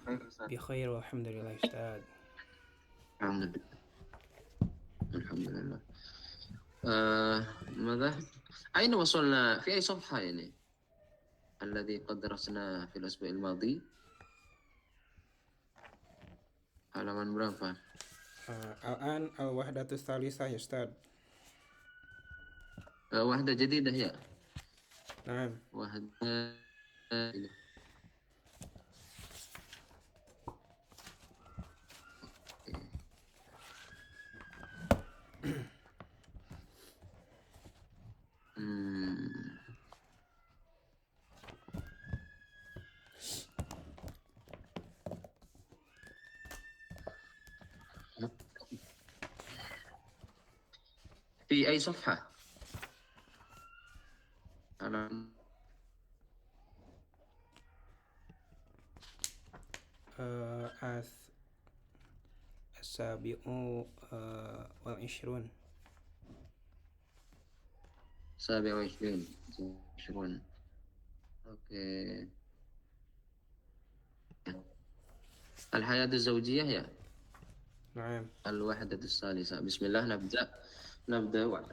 خير أستاذ. بخير والحمد لله أستاذ. الحمد لله. الحمد لله. آه ماذا؟ أين وصلنا في أي صفحة يعني الذي قد درسناه في الأسبوع الماضي؟ halaman berapa؟ الآن الوحدة الثالثة يا أستاذ. واحدة جديدة هي. نعم. واحدة hmm. في أي صفحة؟ halaman السابع والعشرون. 27. Oke. الحياة الزوجية ya. نعم. الوحدة الثالثة. بسم الله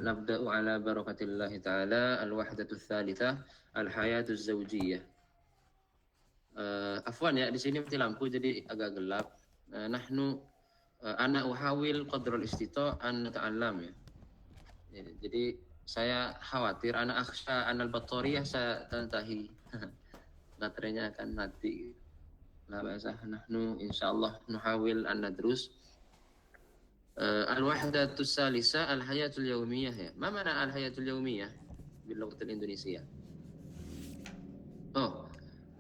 نبدأ على بركة الله تعالى. الوحدة الثالثة الحياة الزوجية. Afwan ya, di sini mati lampu jadi agak gelap. Ana uhawil qadral istita' an nata'allam ya. Jadi saya khawatir ana akhsha anal battariyah satantahi. Baterainya akan mati. La ba'sah, nahnu insyaallah nuhawil an nadrus. الوحدة الثالثة الحياة اليومية هي. ما معنى الحياة اليومية باللغة الإندونيسية؟ Oh,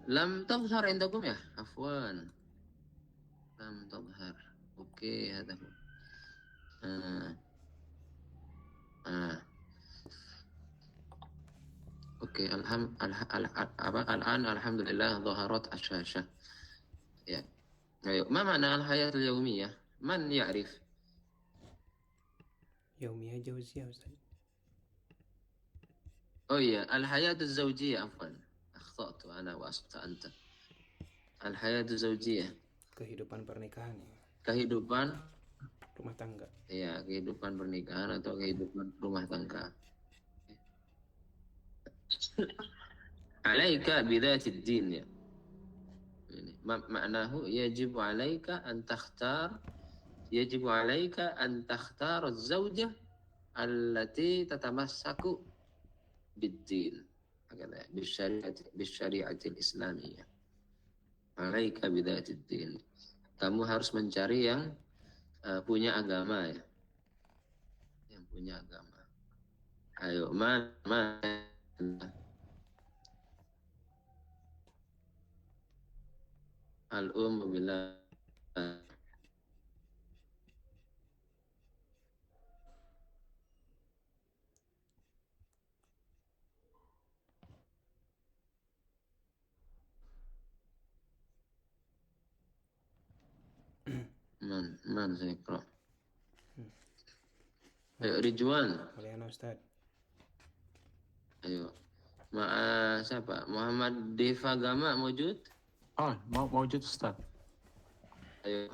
لم تظهر عندكم يا عفوا. لم تظهر. أوكي هذا هو. آه. آه. أوكي الآن الحمد لله ظهرت الشاشة. يعني. أيوه. ما معنى الحياة اليومية؟ من يعرف؟ يومية جوزية أستاذ. Oh iya, الحياة الزوجية عفوا. أخطأت أنا وأخطأت أنت. الحياة الزوجية. Kehidupan pernikahan ya. Kehidupan Rumah tangga. ya, kehidupan pernikahan atau kehidupan rumah tangga. Alaika bidhatid din ya. Maknahu yajibu alaika an takhtar az-zawjah allati tatamassaku bid-din. Hakadha bisyari'ati al-islamiyah. Alaika bidhatid din. Kamu harus mencari yang punya agama ya. Yang punya agama. Ayo, billah. Man saya Iqra. Ayo Ridwan. Oleh anak Ustaz. Ayo. Siapa? Muhammad Deva Gama mewujud? موجود أستاذ. Ayo.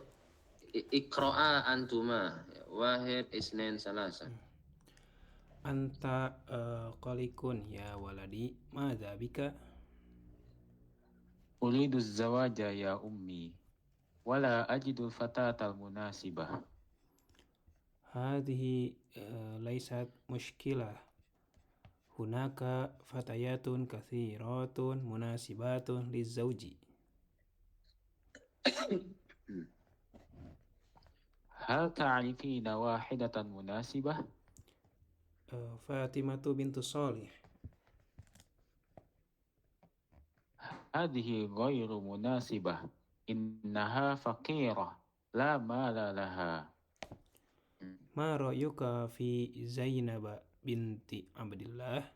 Iqra'a antuma. Wahid isnin salasa. Anta qalikun ya waladi. Madza bika? أريد الزواج يا أمي ولا أجد الفتاة المناسبة. هذه ليست مشكلة. هناك فتيات كثيرات مناسبات للزوج. هل تعرفين واحدة مناسبة؟ فاطمة بنت صالح. هذه غير مناسبة، إنها فقيرة لا مال لها. ما رأيك في زينب بنت عبد الله؟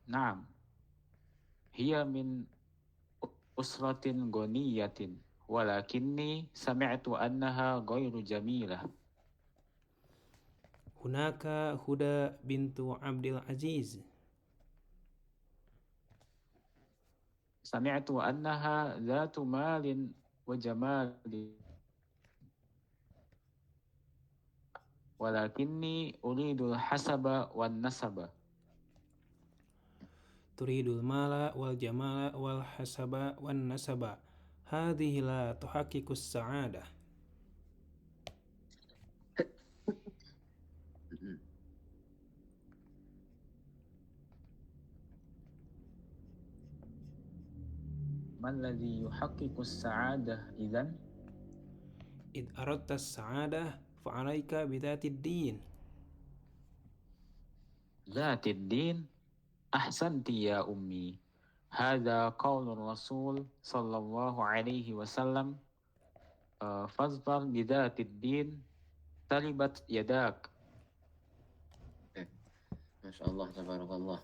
نعم، هي من أسرة غنية ولكني سمعت أنها غير جميلة. هناك هدى بنت عبد العزيز. سمعت أنها ذات مال وجمال ولكني أريد الحسب والنسب. تريد المال والجمال والحسب والنسب هذه لا تحقق السعادة. ما الذي يحقق السعادة إذن؟ إذ أردت السعادة فعليك بذات الدين. ذات الدين؟ أحسنت يا أمي. هذا قول الرسول صلى الله عليه وسلم فاظفر بذات الدين تربت يداك. ما شاء الله تبارك الله.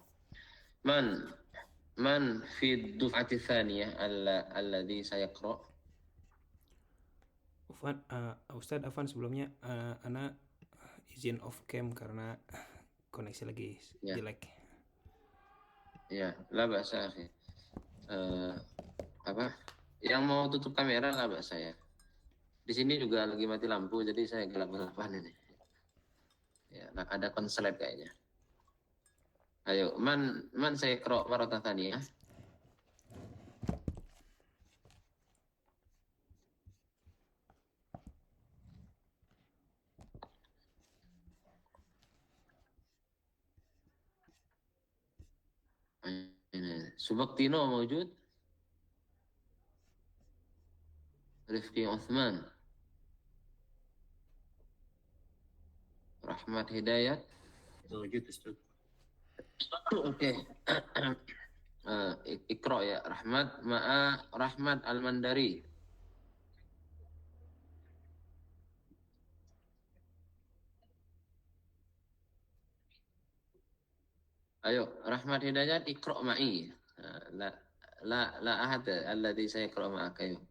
من في الدفعة الثانية الذي سيقرأ؟ Ustadz Afan, sebelumnya Ana izin off cam karena koneksi lagi jelek. Ya, la ba'sa akhi. Yang mau tutup kamera la ba'sa ya. Di sini juga lagi mati lampu, jadi saya gelap-gelapan ini. Ya, nah, ada konslet kayaknya. Ayo, man saya kerok marotah tani ya. Subaktino موجود؟ رفقي عثمان، Rahmat Hidayat موجود أستاذ. Oke. Ikra ya Rahmat Rahmat Al-Mandari. Ayo Rahmat Hidayat ikra ma'i. La ahad alladhi sayaqra ma'aka. Ayo.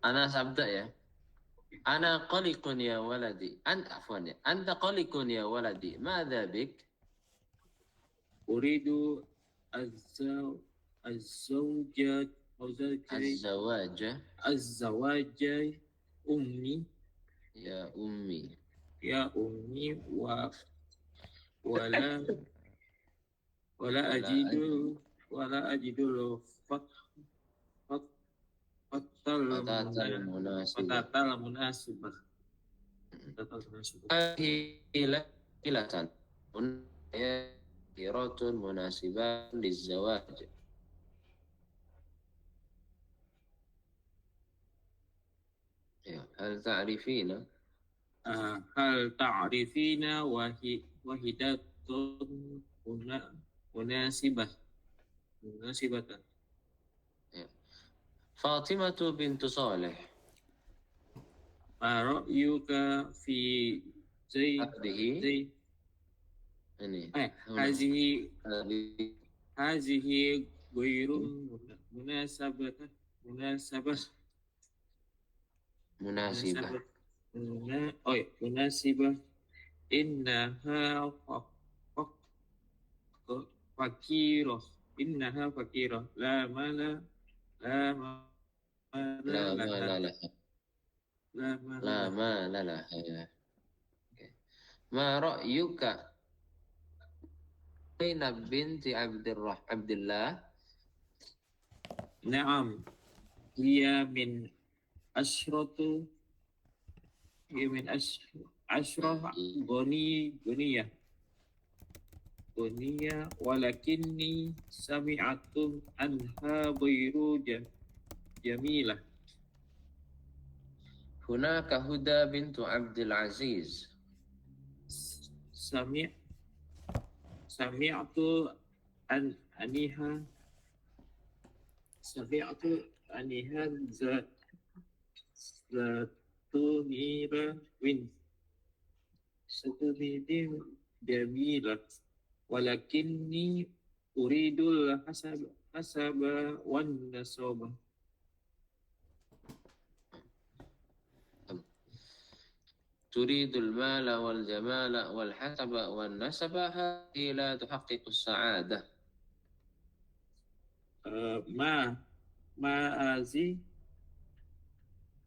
Ana sabda ya. Ana qaliqun ya waladi. Afwan ya. Anta qaliqun ya waladi. Madza bik? أريد الزوجة الزواج أمي يا أمي ولا أجد الفتاة المناسبة. Hilatan hiratun munasiban lizawaj. Ya, hal ta'rifina wahidatun munasibah. Ya. Fatimatu bintu Saleh. Ma ra'yuka fi Hadhihi ini hazihi ghairun munasibah fakirah la mala laha. Ma ra'yuka Zainab binti Abdullah? Naam, hiya min ashrah ghaniyah walakinni sami'atu anha ghairu jamilah. Hunaka Huda bintu Abdul Aziz. Sami'tu aniha zatunira jamilah walakinni uridul hasaba wan nasaba. تريد المال والجمال والحسب والنسب هذه لا تحقق السعادة. ما ma'azi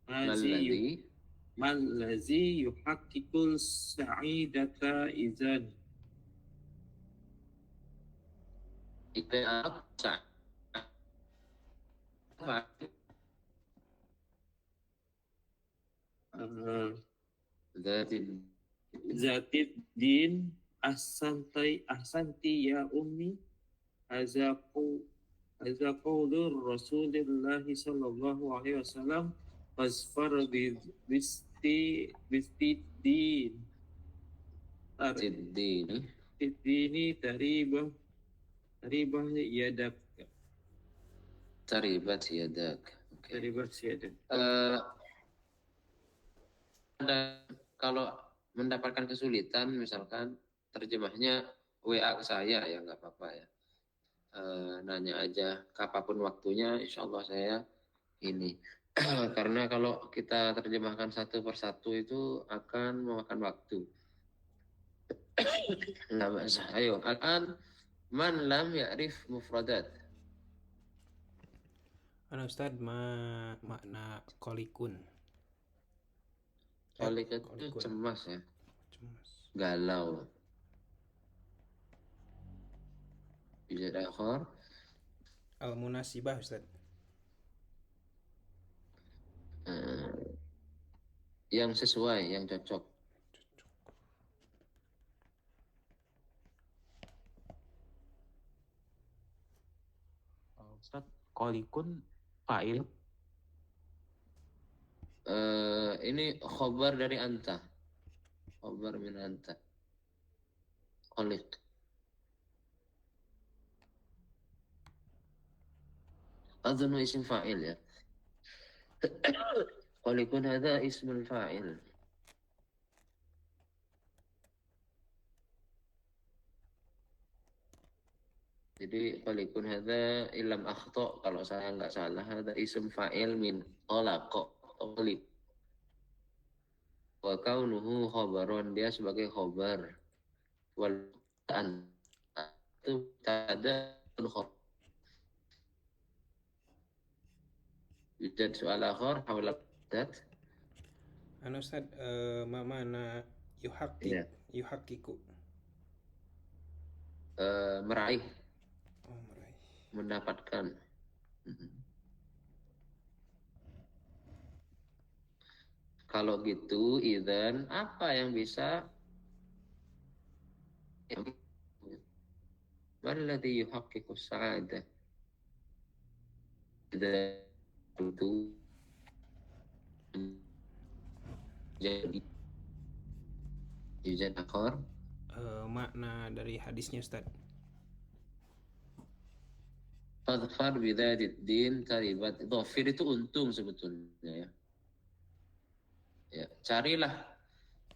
ma'azi Malladhi malazi yuhaqqikul sa'idata izan. idza aqsa Uh, Zatin Zatid din ahsanti ya ummi haza qawlur Rasulillahi sallallahu alaihi wasallam fasfar bisti din Tiddini dini taribah yadak Taribat yadak. Oke. taribah yadak. Kalau mendapatkan kesulitan, misalkan terjemahnya WA ke saya ya nggak apa-apa ya. Nanya aja kapanpun waktunya, insya Allah saya ini. Karena kalau kita terjemahkan satu persatu itu akan memakan waktu. Nggak basah. Ayo, akan man lam ya'rif mufradat. Ustaz, makna kolikun. Kolik itu Kolikun. cemas ya, Cemas. galau. Bisa akhir. Al-munasibah, Ustaz. Yang sesuai, yang cocok. Ustaz, kolikun fa'il. Ini khobar dari anta. Khobar min anta. Kholik. Adhanu isim fa'il ya. Kholikun hadha ismul fa'il. Jadi kholikun hadha ilam akhto. Kalau saya nggak salah, hadha ism fa'il min khalaqa. Kholik. Wa kaunuhu khobaron. Dia sebagai khobar. Wal an itu ada khobar. Yujad soal akhir hawla dat. Ustaz, mana yuhaqqiqu. Meraih, Meraih. mendapatkan. Kalau gitu, idzan apa yang bisa Walladhi yuhaqqiqu sa'adah. Idzan itu jadi yujad akhir. Makna dari hadisnya, Ustaz. Fadfar bidzatid din taribat. Dhafir itu untung sebetulnya ya. Ya, carilah,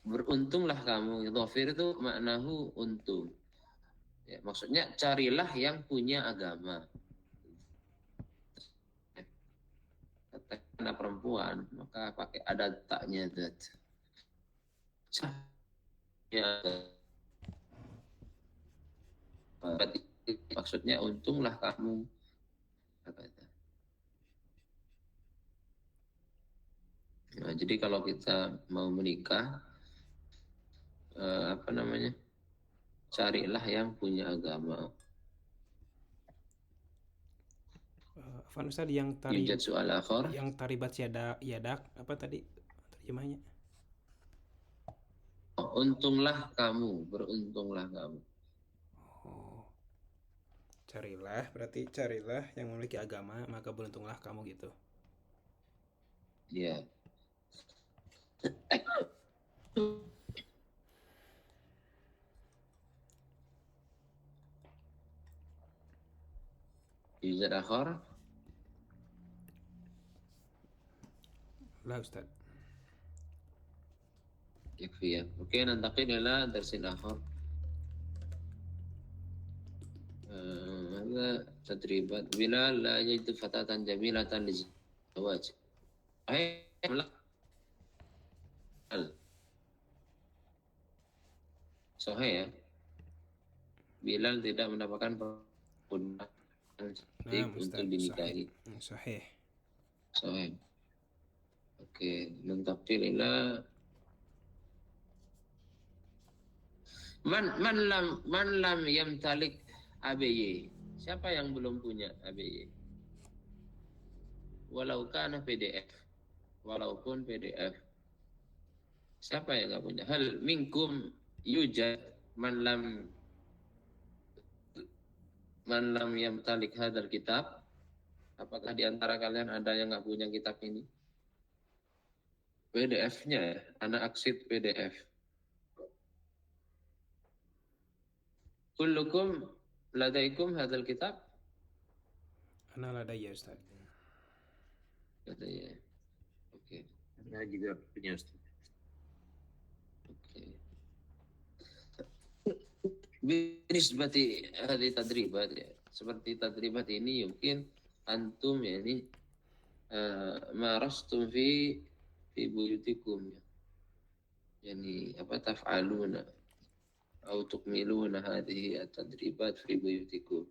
beruntunglah kamu. Dhafir itu maknahu untung. Ya, maksudnya carilah yang punya agama. Katakanlah perempuan, maka pakai ada taknya dat. Ya, maksudnya untunglah kamu. Nah, jadi kalau kita mau menikah, carilah yang punya agama. Ustaz, yang Yujad soal akhir. yang taribat yadak apa tadi terjemahnya? Untunglah kamu, beruntunglah kamu. Carilah yang memiliki agama, maka beruntunglah kamu gitu. Ya. Yujad akhir. Lah, Ustaz. يكفي ya. Oke, ننتقل إلى درس آخر. هذا تدريبات. بلال لا يجد فتاة جميلة للزواج. Sahih ya. Bilal tidak mendapatkan pemuda cantik untuk Ustaz, dinikahi. sahih. Sahih. Oke, mentakdirillah. Man lam yamtalik ABY. Siapa yang belum punya ABY? Walau kana PDF. Walaupun PDF. Siapa yang nggak punya? Hal minkum yujad man lam yamtalik hadal kitab. Apakah di antara kalian ada yang nggak punya kitab ini? PDF-nya ya, anak aksid PDF. Kullukum ladaikum hadal kitab? Ana ladayya Ustaz. Katanya. Oke. Nah, juga punya Ustaz. Oke. Binisbati hadhi tadribat ya. Seperti tadribat ini mungkin antum ya ini marastum fi buyutikum ya. Yani apa taf'aluna atau tukmiluna hadhihi at-tadribat fi buyutikum.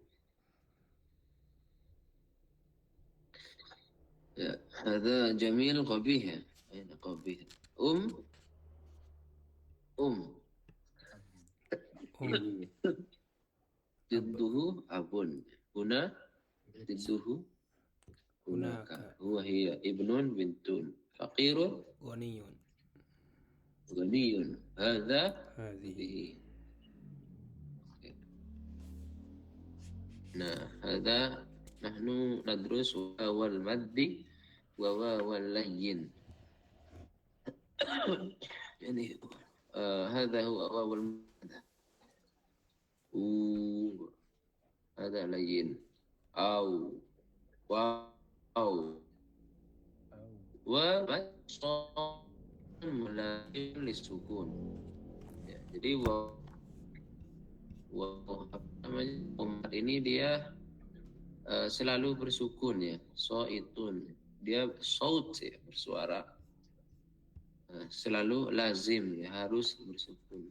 Ya, hadha jamil qabih. Aina qabih? Didduhu abun. Huna didduhu hunaka. Huwa hiya ibnun bintun. Faqirun Ghaniyun. ghaniyun. Hadha Hadhihi. Nah, hadha nahnu nadrus wawal maddi wa wawal layyin. Yani hadha huwa wawal maddi. هذا لين أو واو وصام ملائم للسكون ya, jadi waw apa namanya umat ini dia selalu bersukun ya soitun dia saut ya bersuara selalu lazim ya harus bersukun.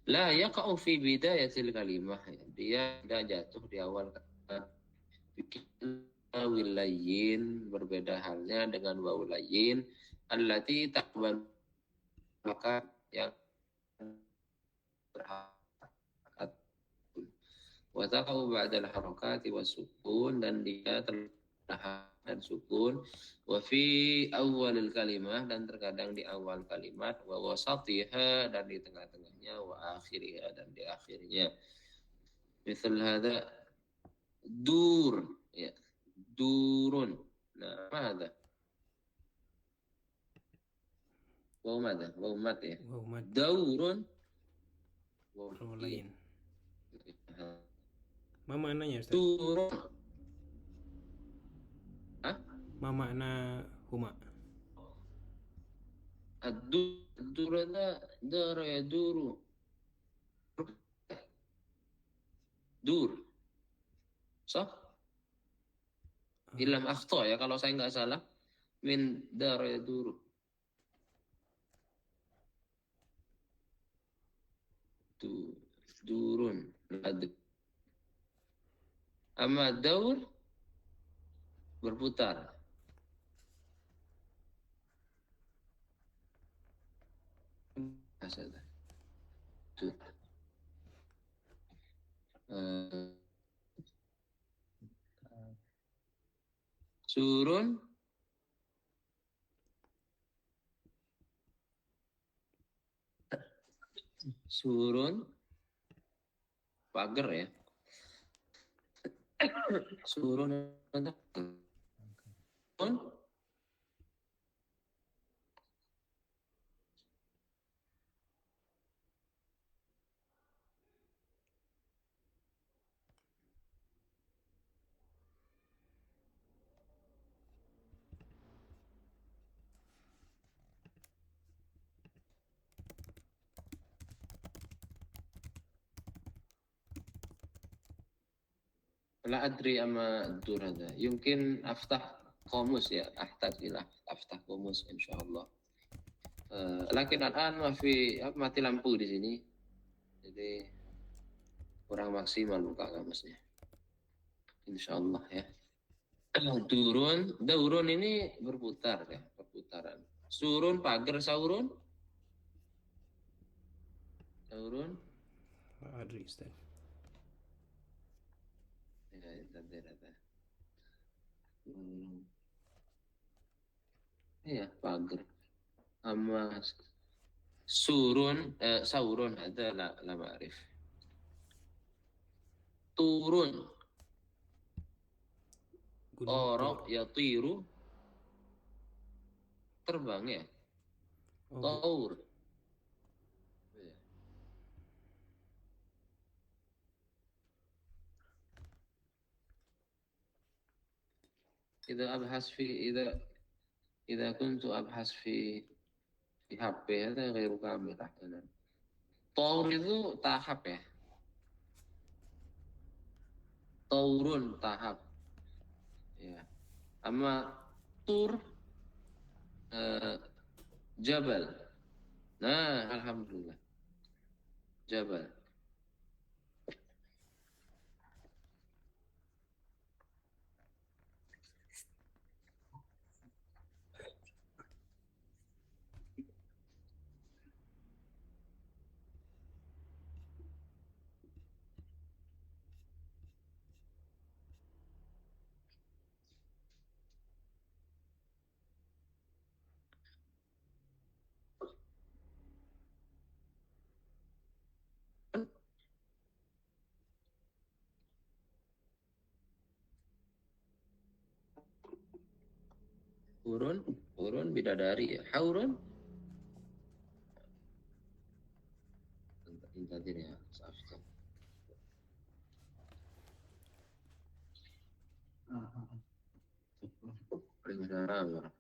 La yaqa'u fi bidayatil kalimah. Dia tidak jatuh di awal kata. Wawil layyin berbeda halnya dengan wawul layyin allati taqbal maka yang berharakat wa taqau ba'dal harakati wasukun dan dia terharakat dan sukun wa fi awalil kalimah dan terkadang di awal kalimat wa wasatiha dan di tengah-tengahnya wa akhiriha dan di akhirnya. Misal hadza dur ya durun. Nah, apa Waw mada? Waw mat ya. Waw mad. Daurun. Waw lain. Ma maknanya Ustaz? Durun. Ma makna huma? Ad-dur ada dara ya duru. Dur. Sah? Ilam akhta ya kalau saya nggak salah. Min dara ya duru. Durun. Amma daur berputar. Asal. Surun pagar ya. Surun La adri ama dur hada. Yumkin aftah qomus ya. Aftah qomus insyaallah. Lakin al-an mati lampu di sini. Jadi kurang maksimal buka kamusnya. insyaallah ya. Daurun ini berputar ya, perputaran. Surun, pagar, saurun. Saurun. La adri Ustaz. Ya, itu. Iya, pagar. Sama saurun ada la ma'rif. Turun. Gunung Orok Tur. ya tiru. Terbang ya. Oh, Taur. Iya. إذا أبحث في إذا كنت أبحث في HP هذا غير كامل أحيانا. Taur itu tahap ya. Taurun tahap. Ya. Ama tur jabal. Nah, alhamdulillah. Jabal. Urun bidadari ya. Haurun tadi ya. Waalaikumsalam.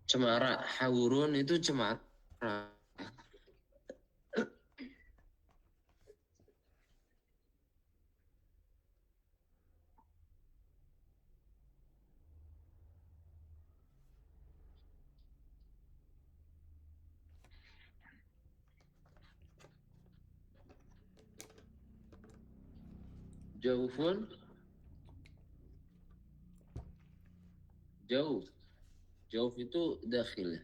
Cemara, haurun itu cemara. Jaufun, jauh. Jauh itu dakhil.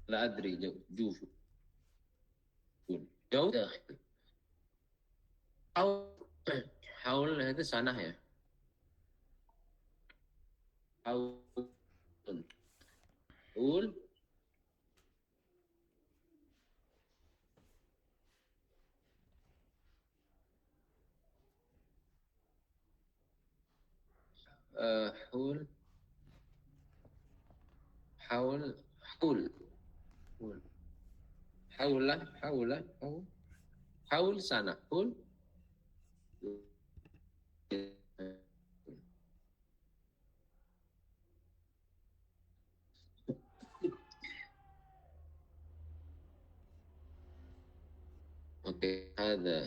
لا أدري جوف jauh dakhil. Haul itu sanah ya. Haul. Haul. Haul. Haul. Haul. Haulah. Haul sana. Haul. Oke, ada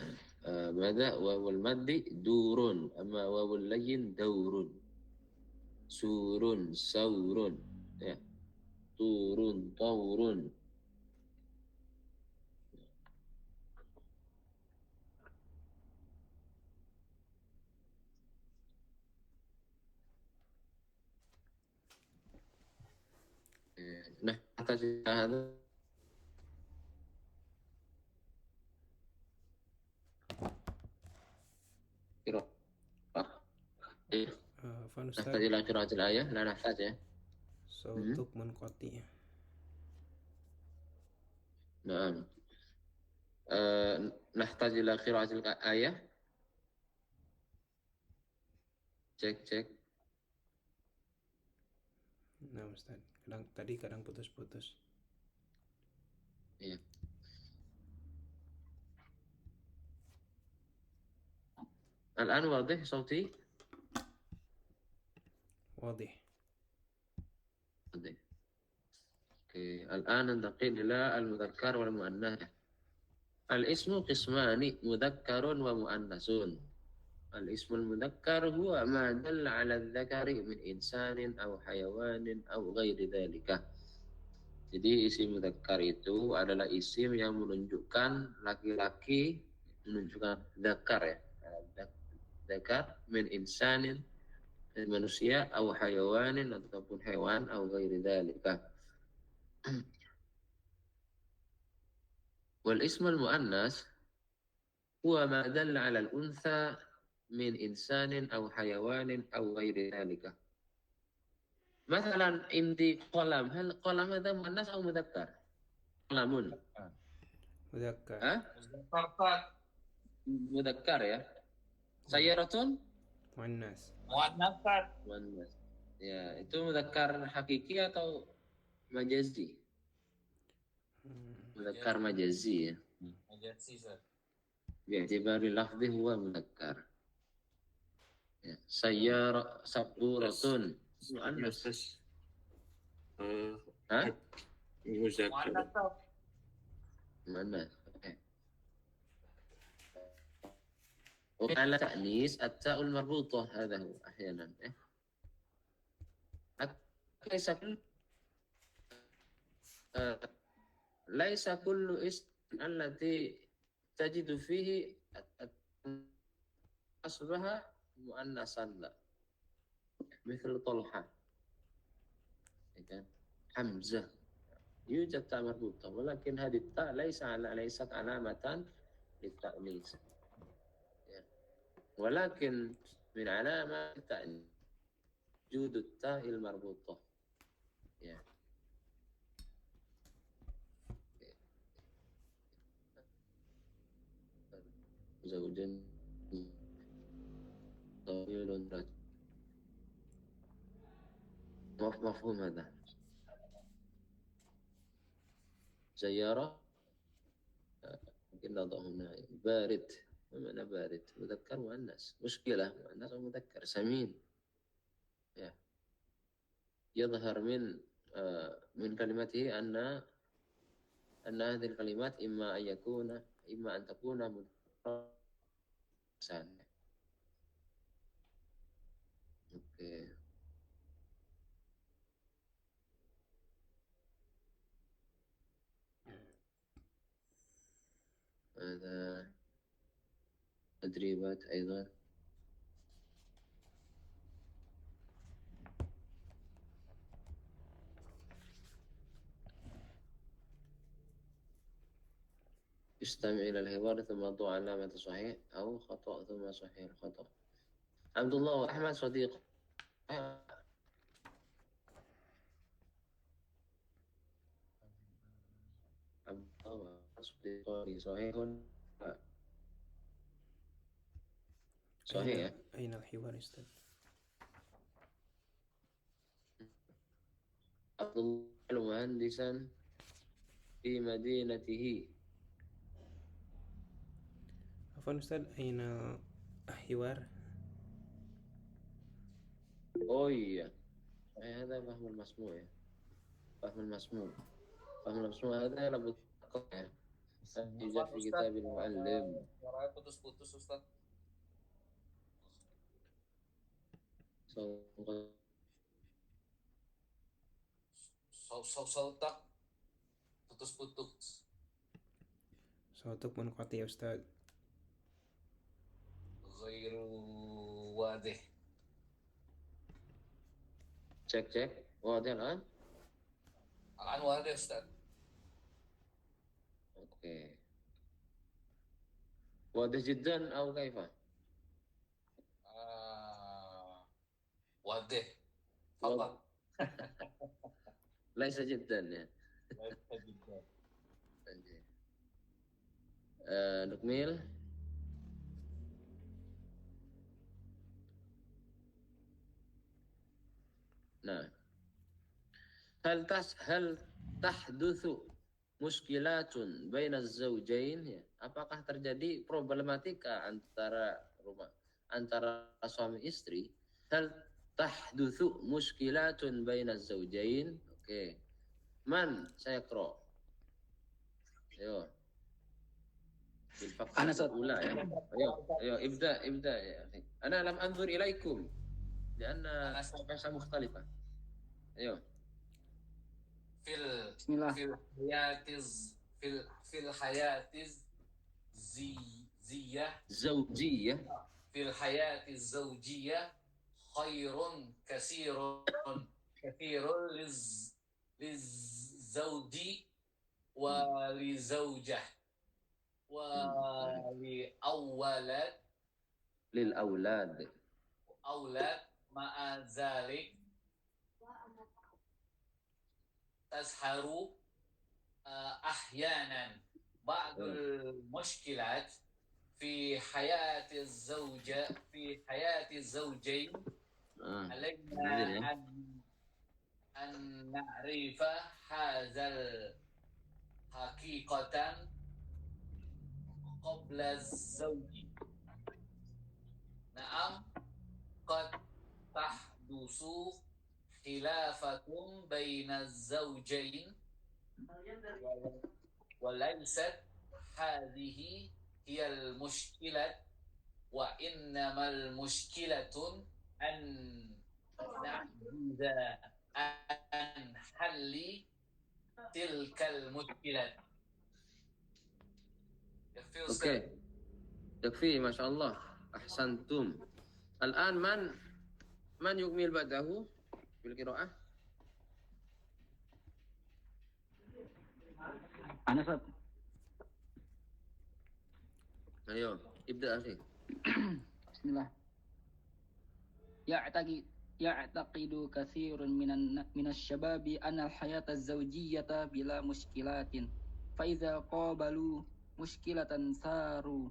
ماذا واو المد دور أما واو اللين دور سور سور ya turun taurun. Nah, atas هذا قراءة Afan Ustaz, نحتاج إلى قراءة الآية لا نحتاج ya. sautuk munqati. نعم نحتاج إلى قراءة الآية. Cek. Nah Ustaz, kadang putus-putus. Iya. الآن واضح صوتي؟ واضح. واضح. أوكي. الآن ننتقل إلى المذكر والمؤنث. الاسم قسمان مذكر ومؤنث. الاسم المذكر هو ما دل على الذكر من إنسان أو حيوان أو غير ذلك. Jadi isim mudzakkar itu adalah isim yang menunjukkan laki-laki, menunjukkan dzakar ya. Dzakar min insanin, dari manusia, atau hayawanin, ataupun hewan, atau ghairi dzalika. Wal ismul muannas huwa ma dalla 'ala al-untha min insanin aw hayawanin aw ghairi dzalika. مثلا عندي قلم، هل قلم هذا مؤنث أو مذكر؟ قلم. Mudzakkar. ها؟ مذكر ya. سيارة Muannas. مؤنث. Ya, itu mudzakkar hakiki atau majazi? Mudzakkar majazi ya. Bi'tibari lafzi huwa mudzakkar. Ya. Sayyara saburatun muannas. Hah? مذكر. مؤنث. وعلى تأنيث التاء المربوطة، هذا هو أحيانا. ليس كل ليس كل اسم التي تجد فيه أصبح مؤنثا، لا، مثل طلحة، حمزة، يوجد تاء مربوطة، ولكن هذه التاء ليست علامة للتأنيث، ولكن من علامة التأنيث وجود التاء المربوطة. زوج طويل رجل، مفهوم هذا؟ سيارة ممكن نضع هنا بارد، ما معنى بارد؟ مذكر مؤنث، مشكلة مؤنث أو مذكر. سمين يظهر من كلمته أن هذه الكلمات إما أن تكون مذكرة. أوكي. هذا تدريبات أيضا. استمع إلى الحوار ثم ضع علامة صحيح أو خطأ ثم صحيح الخطأ. عبد الله وأحمد صديق. عبد الله صديقان صحيح؟ صحيح. أين الحوار أستاذ؟ عبد الله مهندسا في مدينته. عفوا أستاذ، أين الحوار؟ Oh iya, هذا فهم المسموع ya. فهم المسموع هذا لابد يوجد في كتاب المعلم. Suaranya putus-putus Ustaz. Sautak putus-putus. Sautuk munqati ya Ustaz. Ghairu wadih. cek واضح الآن. Akan wadih Ustaz. اوكي. واضح جدا أو كيف؟ Wadih. Apa? ليس جدا ya. نكمل. Nah, hal tahdutsu muskilatun baina az-zawjain, ya. Apakah terjadi problematika antara suami istri? Hal tahdutsu muskilatun baina az-zawjain. Oke. Man sayaqra. Ayo. Bil faqrah al-ula ya. Ayo ibda ya. Ana lam anzur ilaikum. لأن قصة مختلفة. أيوه. بسم الله. في الحياة الزية زوجية. في الحياة الزوجية خير كثير للزوج ولزوجة للأولاد. مع ذلك تظهر أحيانا بعض المشكلات في حياة الزوجين علينا أن نعرف هذا الحقيقة قبل الزوج. نعم قد تحدث خلافة بين الزوجين وليست هذه هي المشكلة وإنما المشكلة أن نعجز عن حل تلك المشكلة. أوكي يكفي ما شاء الله أحسنتم. الآن من يكمل بعده بالقراءة؟ أنا أستاذ. أيوه ابدأ أخي. بسم الله. يعتقد كثير من الشباب أن الحياة الزوجية بلا مشكلات، فإذا قابلوا مشكلة ساروا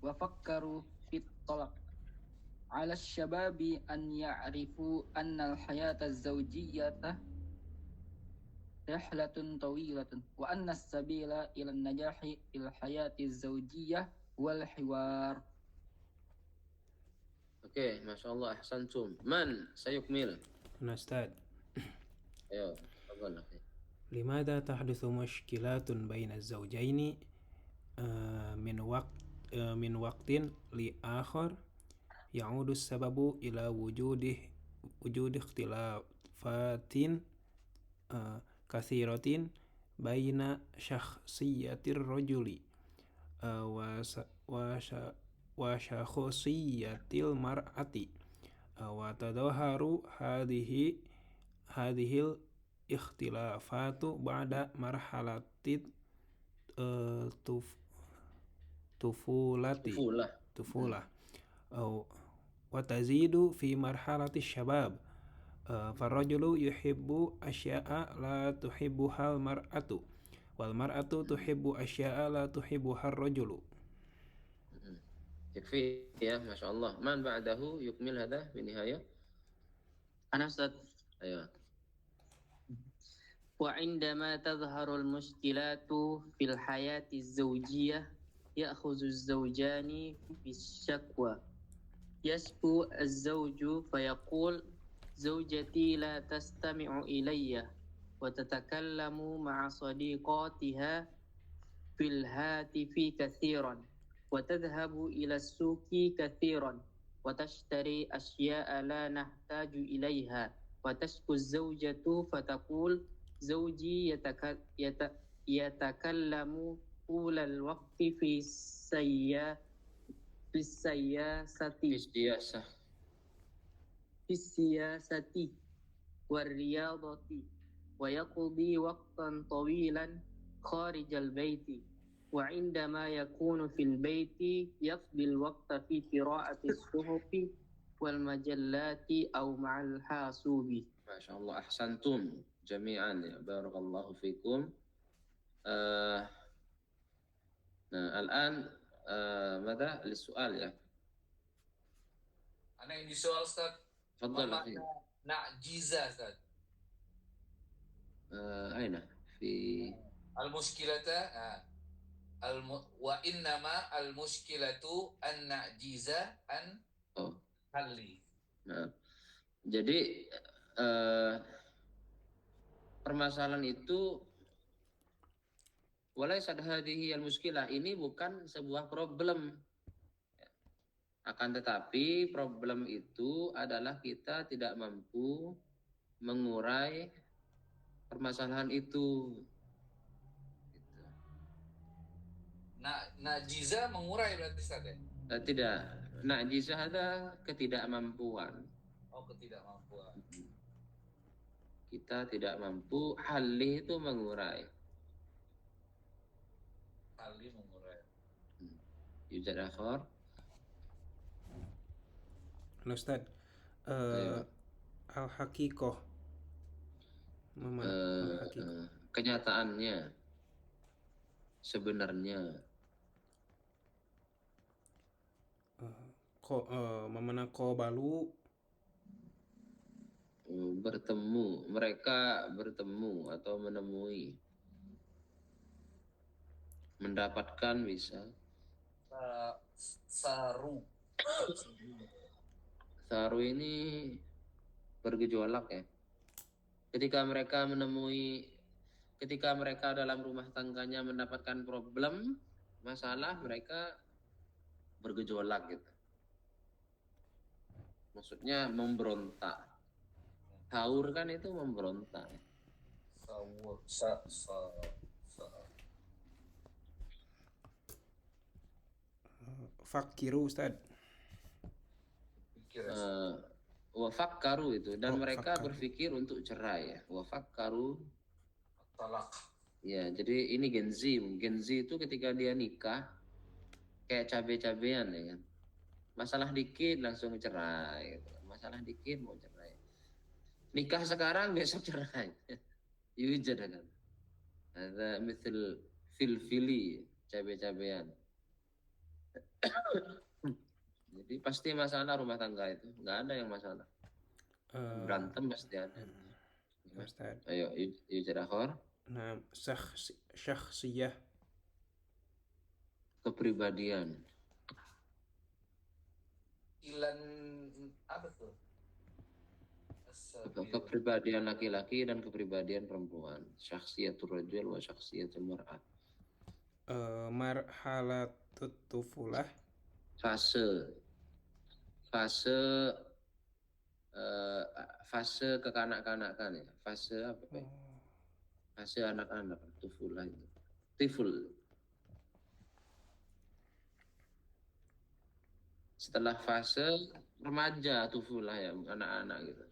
وفكروا في الطلاق. على الشباب أن يعرفوا أن الحياة الزوجية رحلة طويلة، وأن السبيل إلى النجاح في الحياة الزوجية هو الحوار. أوكي ما شاء الله أحسنتم. من سيكمل؟ أنا أستاذ. أيوه تفضل أخي. لماذا تحدث مشكلات بين الزوجين من وقت لآخر؟ يعود السبب إلى وجود اختلافات كثيرة بين شخصية الرجل وشخصية المرأة، وتظهر هذه الاختلافات بعد مرحلة الطفولة وتزيد في مرحلة الشباب. فالرجل يحب أشياء لا تحبها المرأة، والمرأة تحب أشياء لا تحبها الرجل. يكفي يا ما شاء الله. من بعده يكمل هذا بالنهاية؟ أنا أستاذ. أيوه. وعندما تظهر المشكلات في الحياة الزوجية يأخذ الزوجان بالشكوى. يشكو الزوج فيقول: زوجتي لا تستمع إلي، وتتكلم مع صديقاتها في الهاتف كثيرا، وتذهب إلى السوق كثيرا، وتشتري أشياء لا نحتاج إليها. وتشكو الزوجة فتقول: زوجي يتكلم طول الوقت في السياسة والرياضة، ويقضي وقتا طويلا خارج البيت، وعندما يكون في البيت يقضي الوقت في قراءة الصحف والمجلات أو مع الحاسوب. ما شاء الله أحسنتم جميعا بارك الله فيكم. الآن ماذا للسؤال يا؟ أنا عندي سؤال أستاذ. تفضل ما أخي. معنى نعجز أستاذ؟ أين في المشكلة وإنما المشكلة أن نعجز عن حل. Nah, jadi permasalahan itu walaysat hadhihi al-muskilah, ini bukan sebuah problem. Akan tetapi problem itu adalah kita tidak mampu mengurai permasalahan itu. Gitu. Najiza mengurai berarti Ustaz ya? Tidak, najizah ada ketidakmampuan. Oh, ketidakmampuan. Kita tidak mampu, halih itu mengurai. Halih mengurai. Yujad akhar. Ustaz, Ayo. al-haqiqah. Al-haqiqah. Kenyataannya, sebenarnya. Memana qabalu Bertemu, mereka bertemu atau menemui, mendapatkan bisa. Saru. Saru ini bergejolak ya. Ketika mereka dalam rumah tangganya mendapatkan problem, masalah, mereka bergejolak gitu. Maksudnya memberontak. Sahur kan itu memberontak. Fakiru Ustaz. Wafakkaru itu, dan mereka fakkaru. berpikir untuk cerai ya. Wafakkaru. Talak. Ya, jadi ini Gen Z. Gen Z itu ketika dia nikah kayak cabe-cabean ya kan. Masalah dikit langsung cerai gitu. Masalah dikit mau cerai. Nikah sekarang besok cerai. Yujad kan. Ada misal fil-fili, cabe-cabean. Jadi pasti masalah rumah tangga itu, nggak ada yang masalah. Berantem pasti ada. Ustaz. Ayo, Yujad akhar. Nah, syakhsiyah. Kepribadian. Ilan apa tuh? Kepribadian laki-laki dan kepribadian perempuan. Syakhsiyatul rajul wa syakhsiyatul mar'ah. Marhalatut tufulah. Fase kekanak-kanakan ya. Fase apa ya? Fase anak-anak, tufulah itu. Tiful. Setelah fase remaja, tufulah ya, anak-anak gitu.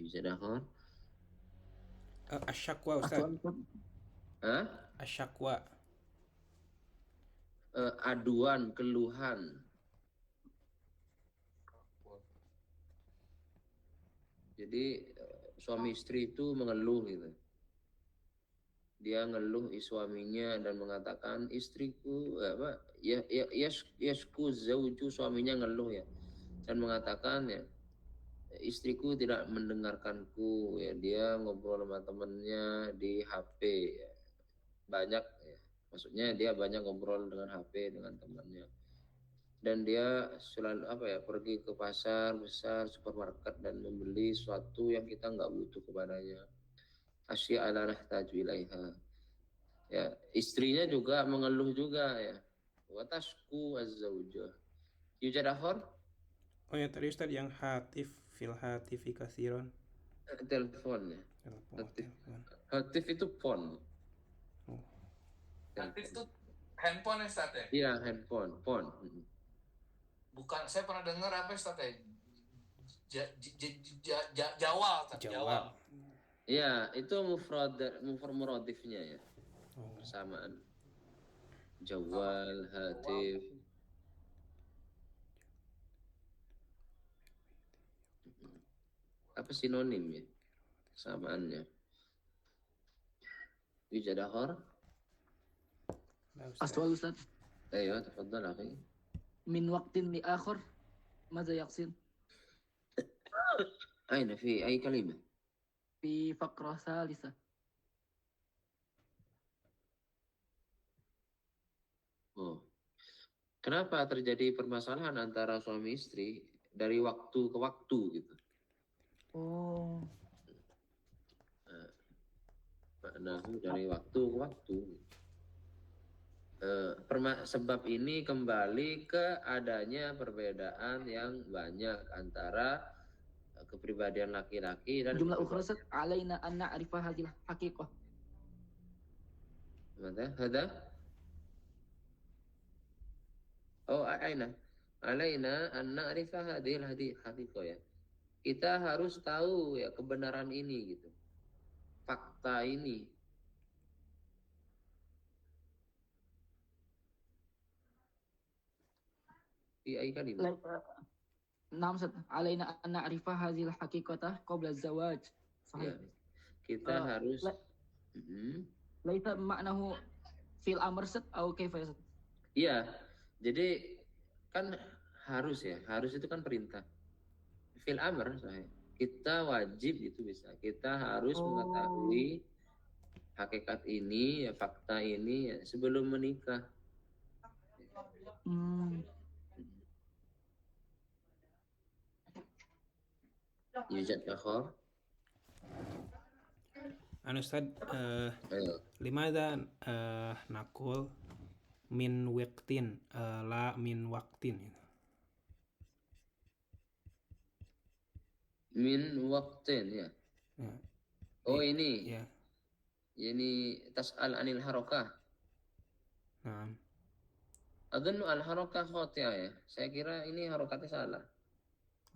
Bisa dah. Asyakwa Ustaz. Hah? Asyakwa. Aduan, keluhan. Jadi suami istri itu mengeluh gitu. Dia ngeluh suaminya dan mengatakan istriku yasku zauju, suaminya ngeluh ya, dan mengatakan ya istriku tidak mendengarkanku ya, dia ngobrol sama temennya di HP ya. Banyak ya. Maksudnya dia banyak ngobrol dengan HP dengan temannya. Dan dia selalu pergi ke pasar besar, supermarket, dan membeli sesuatu yang kita nggak butuh kepadanya. Asyi'a la nahtaju ilaiha. Ya, istrinya juga mengeluh juga ya. Wa tashku az-zaujah. Yujad akhar? Oh ya, tadi Ustaz yang fil hatifi katsiran. Telepon ya. Telepon. Hatif itu phone. Hatif itu handphone ya Ustaz ya? Iya, handphone, phone. Bukan, saya pernah dengar apa Ustaz ya? Jawab. Iya, itu muradifnya ya. Persamaan. Jawal, hatif. Apa sinonim ya? Persamaannya. Yujad akhar? Aswal Ustaz. Ayo, tafadhal akhi. Min waqtin li akhar ماذا يقصد؟ أين في أي كلمة؟ في فقرة ثالثة. Oh. Kenapa terjadi permasalahan antara suami istri dari waktu ke waktu gitu? Oh. Maknahu dari waktu ke waktu. Sebab ini kembali ke adanya perbedaan yang banyak antara kepribadian laki-laki dan jumlah ukhra Ustaz, alaina an na'rifa hadhil haqiqah. هذا oh alaina an na'rifa hadhil haqiqah ya. Kita harus tahu ya kebenaran ini gitu. Fakta ini. Fi ay kalimah. Naam Ustaz, alaina an na'rifa hadhil haqiqatah qabla zawaj. Ya. Sahih. Kita harus Laisa maknahu fil amr Ustaz atau kaifa ya Ustaz? Iya. Jadi kan harus ya. Harus itu kan perintah. Fil amr saya. Kita wajib itu bisa. Kita harus mengetahui hakikat ini ya, fakta ini ya, sebelum menikah. Yujad akhar. Ustaz, Ayo. limada nakul min waqtin la min waqtin gitu. Min waqtin ya. Ya. Oh ini. Ya. Ini tas'al anil harakah. Nah. Adunnu al harakah khati'ah ya. Saya kira ini harakatnya salah.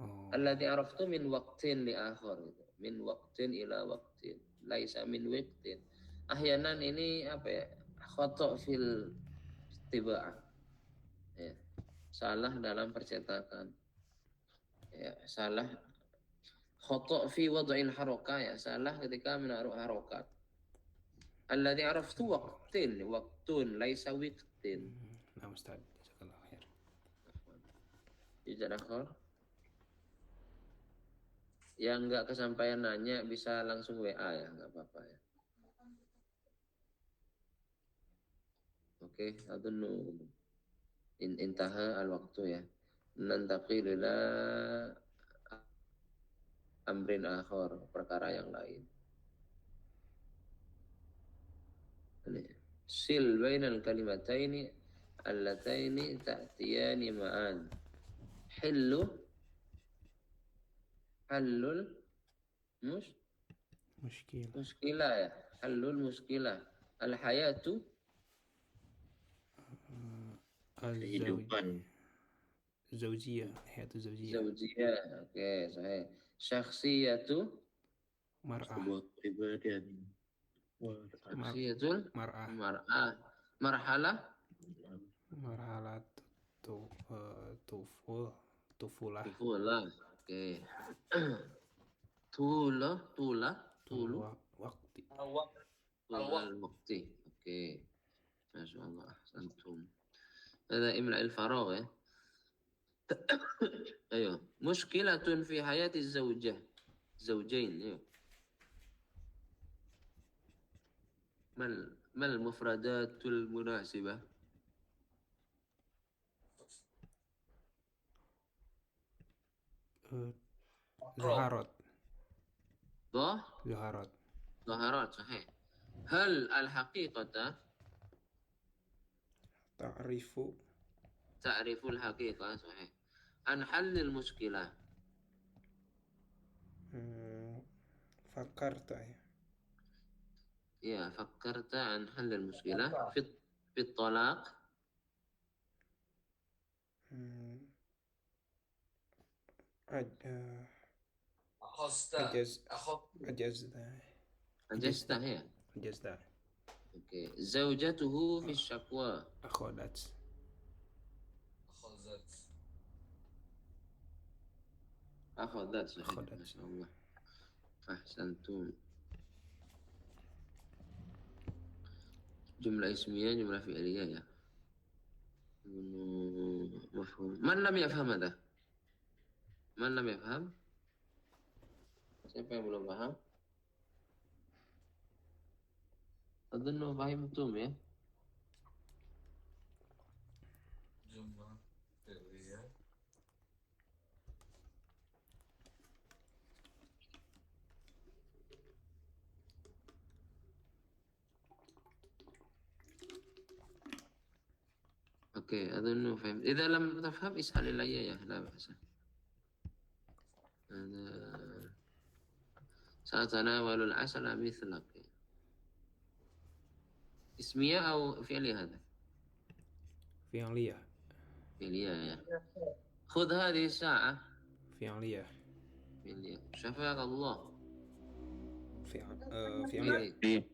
Oh. Alladhi araftu min waqtin li akhar gitu. Min waqtin ila waqtin. Laisa min waqtin. Ahyanan ini apa ya? Khata' fil tiba'ah. Ya. Salah dalam percetakan. Ya, salah khata' fi wad'il harakah ya. Salah ketika menaruh harokat. Alladhi araftu waqtun laisa waqtin. Nah, Ustaz. Jazakallah khair. Ijazah akhir. Yang enggak kesampaian nanya bisa langsung WA ya, enggak apa-apa ya. Oke, adunnu intaha al-waqtu ya. Nantaqil ila amrin akhar, perkara yang lain. Sil bainal kalimataini allataini ta'tiyani ma'an. Hallul muskilah ya. Hallul muskilah. Al-hayatu kehidupan. Zaujiyah, hayatu zaujiyah. Zaujiyah. Oke, sahih. Syakhsiyatu Mar'ah. Sebuah kepribadian. syakhsiyatul Mar'ah. mar'ah. Marhalah Marhalat tufulah. tufulah. Oke. Tulu Waqti. al-waqti. Oke. Masya Allah. Antum. Ada imla al-faragh ya. Ayo. Mushkilatun fi hayati zawjah. Zawjain. Ayo. mal mufradatul munasibah. Zaharat. Zaharat. Zaharat. Sahih. Hal al-haqiqata ta'riful haqiqah. Sahih. An halil muskilah. Fakarta ya. Ya, fakkarta an halil muskilah fi talaq. Ajazta ya. Ajazta. Oke. Zaujatuhu fi syakwa. Akhodat. Akhodat. Akhodat. Masya Allah. Ahsantum. Jumlah ismiyah, jumlah fi'liyah ya. Mafhum. Man lam yafham ada? Man lam yafham? Siapa yang belum paham? Adunnu fahimtum ya. Jumlah fi'liyah. Oke, adunnu fahim. Idza lam tafham is'al ilayya ya, la ba'sa. Ada سأتناول العسل مثلك. اسمية أو فعلية هذا؟ فعلية. فعلية يا. خذ هذه الساعة. فعلية. فعلية. شفاك الله. فعلية.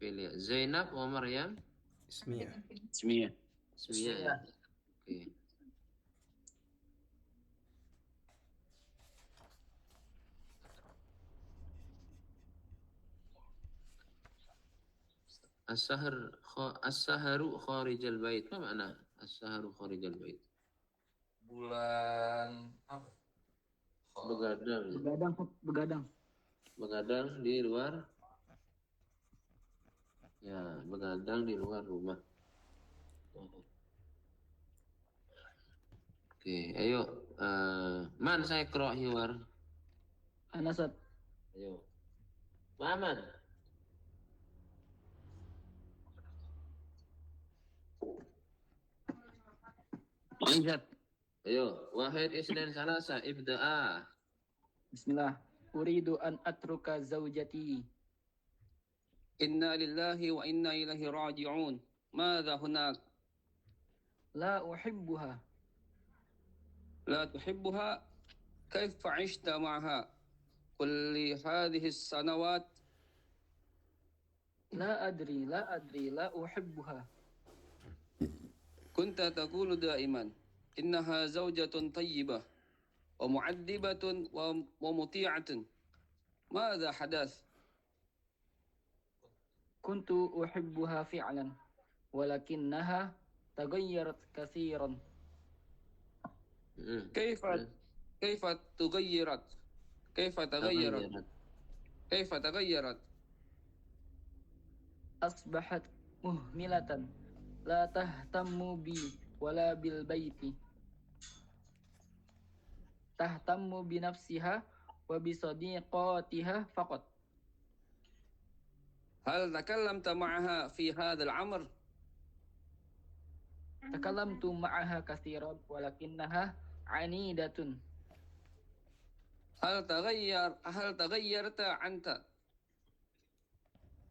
فعلية. زينب ومريم. اسمية. اسمية يا. أوكي. السهر خارج البيت. ما معنى السهر خارج البيت؟ Bulan apa? Begadang di luar. Ya, begadang di luar rumah. Oke, ayo. Man saya qira' hiwar. Ana Ustaz. Ayo. Ma'aman. Ingat. Ayo, wahid isnin salasa ibda'a. Bismillah. Uridu an atruka zawjati. إنا لله وإنا إليه راجعون ماذا هناك La uhibbuha. لا تحبها كيف عشت معها كل هذه السنوات La adri, la uhibbuha. كنت تقول دائما إنها زوجة طيبة ومعذبة ومطيعة ماذا حدث كنت أحبها فعلا ولكنها تغيرت كثيرا. كيف تغيرت كيف تغيرت أصبحت مهملة لا تهتم بي ولا بالبيت تهتم بنفسها وبصديقاتها فقط. هل تكلمت معها في هذا الأمر تكلمت معها كثيرا ولكنها عنيدة. هل تغيرت أنت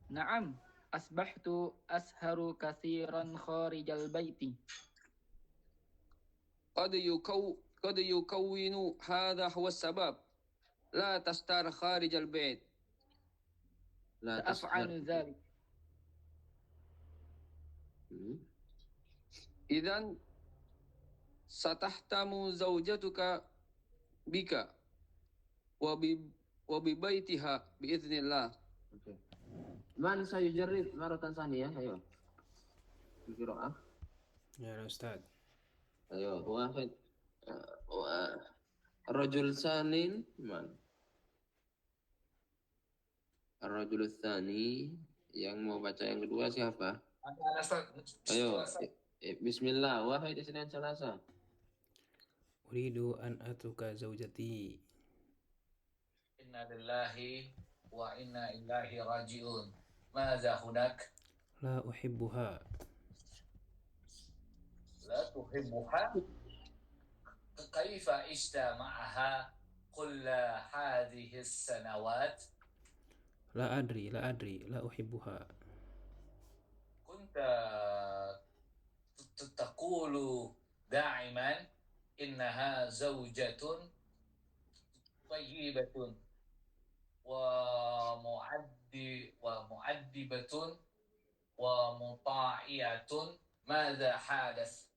نعم أصبحت أسهر كثيرا خارج البيت. قد يكون هذا هو السبب لا تستار خارج البيت لا سأفعل ذلك. إذن ستهتم زوجتك بك وببيتها بإذن الله. Man sayujarrib maratan saniyah. Ayo. Qira'ah. Ya Ustaz. Ayo, wahid. Rajul sanin man. Ar-rajul tsani yang mau baca yang kedua siapa? Ana Ustaz. Ayo. Bismillah, wahid isnin salasa. Uridu an atruka zaujati. Inna lillahi wa inna ilaihi raji'un. Madza hunak? La uhibbuha. La tuhibbuha? Kaifa ishta ma'aha kulla hadhihi as-sanawat? La adri, la uhibbuha. Kunta taqulu da'iman innaha zawjatun tayyibatun ومؤدبة ومطاعية ماذا حدث؟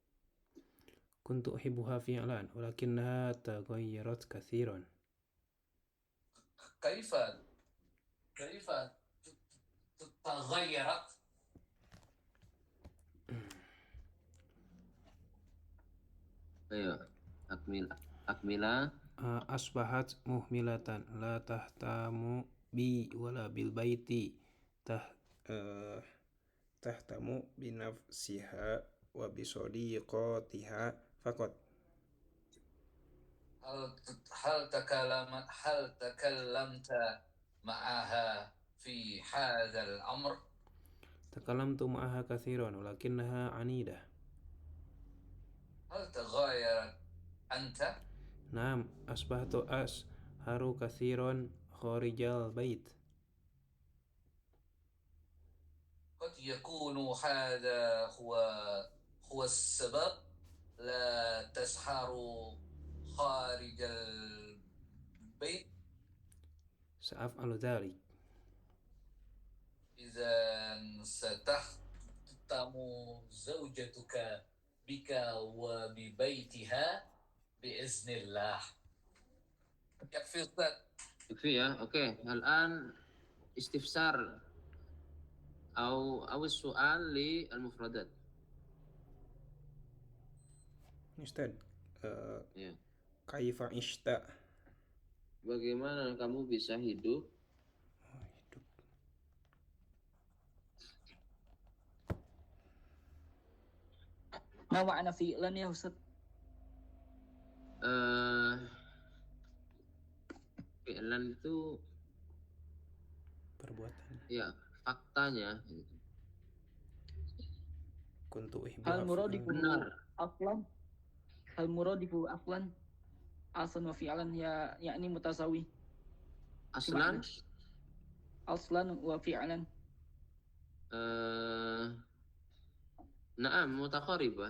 كنت أحبها فعلا ولكنها تغيرت كثيرا. كيف تغيرت؟ Ayo, akmila. Asbahat muhmilatan la tahtamu bi wala bil baiti tahtamu bi nafsiha wa bi sadiqatiha faqat. هل تكلمت معها في هذا الأمر؟ تكلمت معها كثيرا ولكنها عنيدة. هل تغيرت أنت؟ نعم أصبحت أسهر كثيرا خارج البيت. يكون هذا هو السبب لا تسحر خارج البيت سأفعل ذلك. إذا ستختم زوجتك بك وببيتها بإذن الله. يكفي أستاذ. يكفي ya. Oke, الآن استفسار أو السؤال للمفردات. Ustaz, Ya. kaifa ishta? Bagaimana kamu bisa hidup? Hidup. Ma ma'na fi'lan ya Ustaz? Fi'lan itu Perbuatan. ya faktanya gitu. Kuntu uhibbu Hal muradifu Benar. aflan? Hal muradifu aflan? Aslan wa fi'lan ya yakni mutasawi. Aslan Aslan wa fi'lan. نعم متقاربة.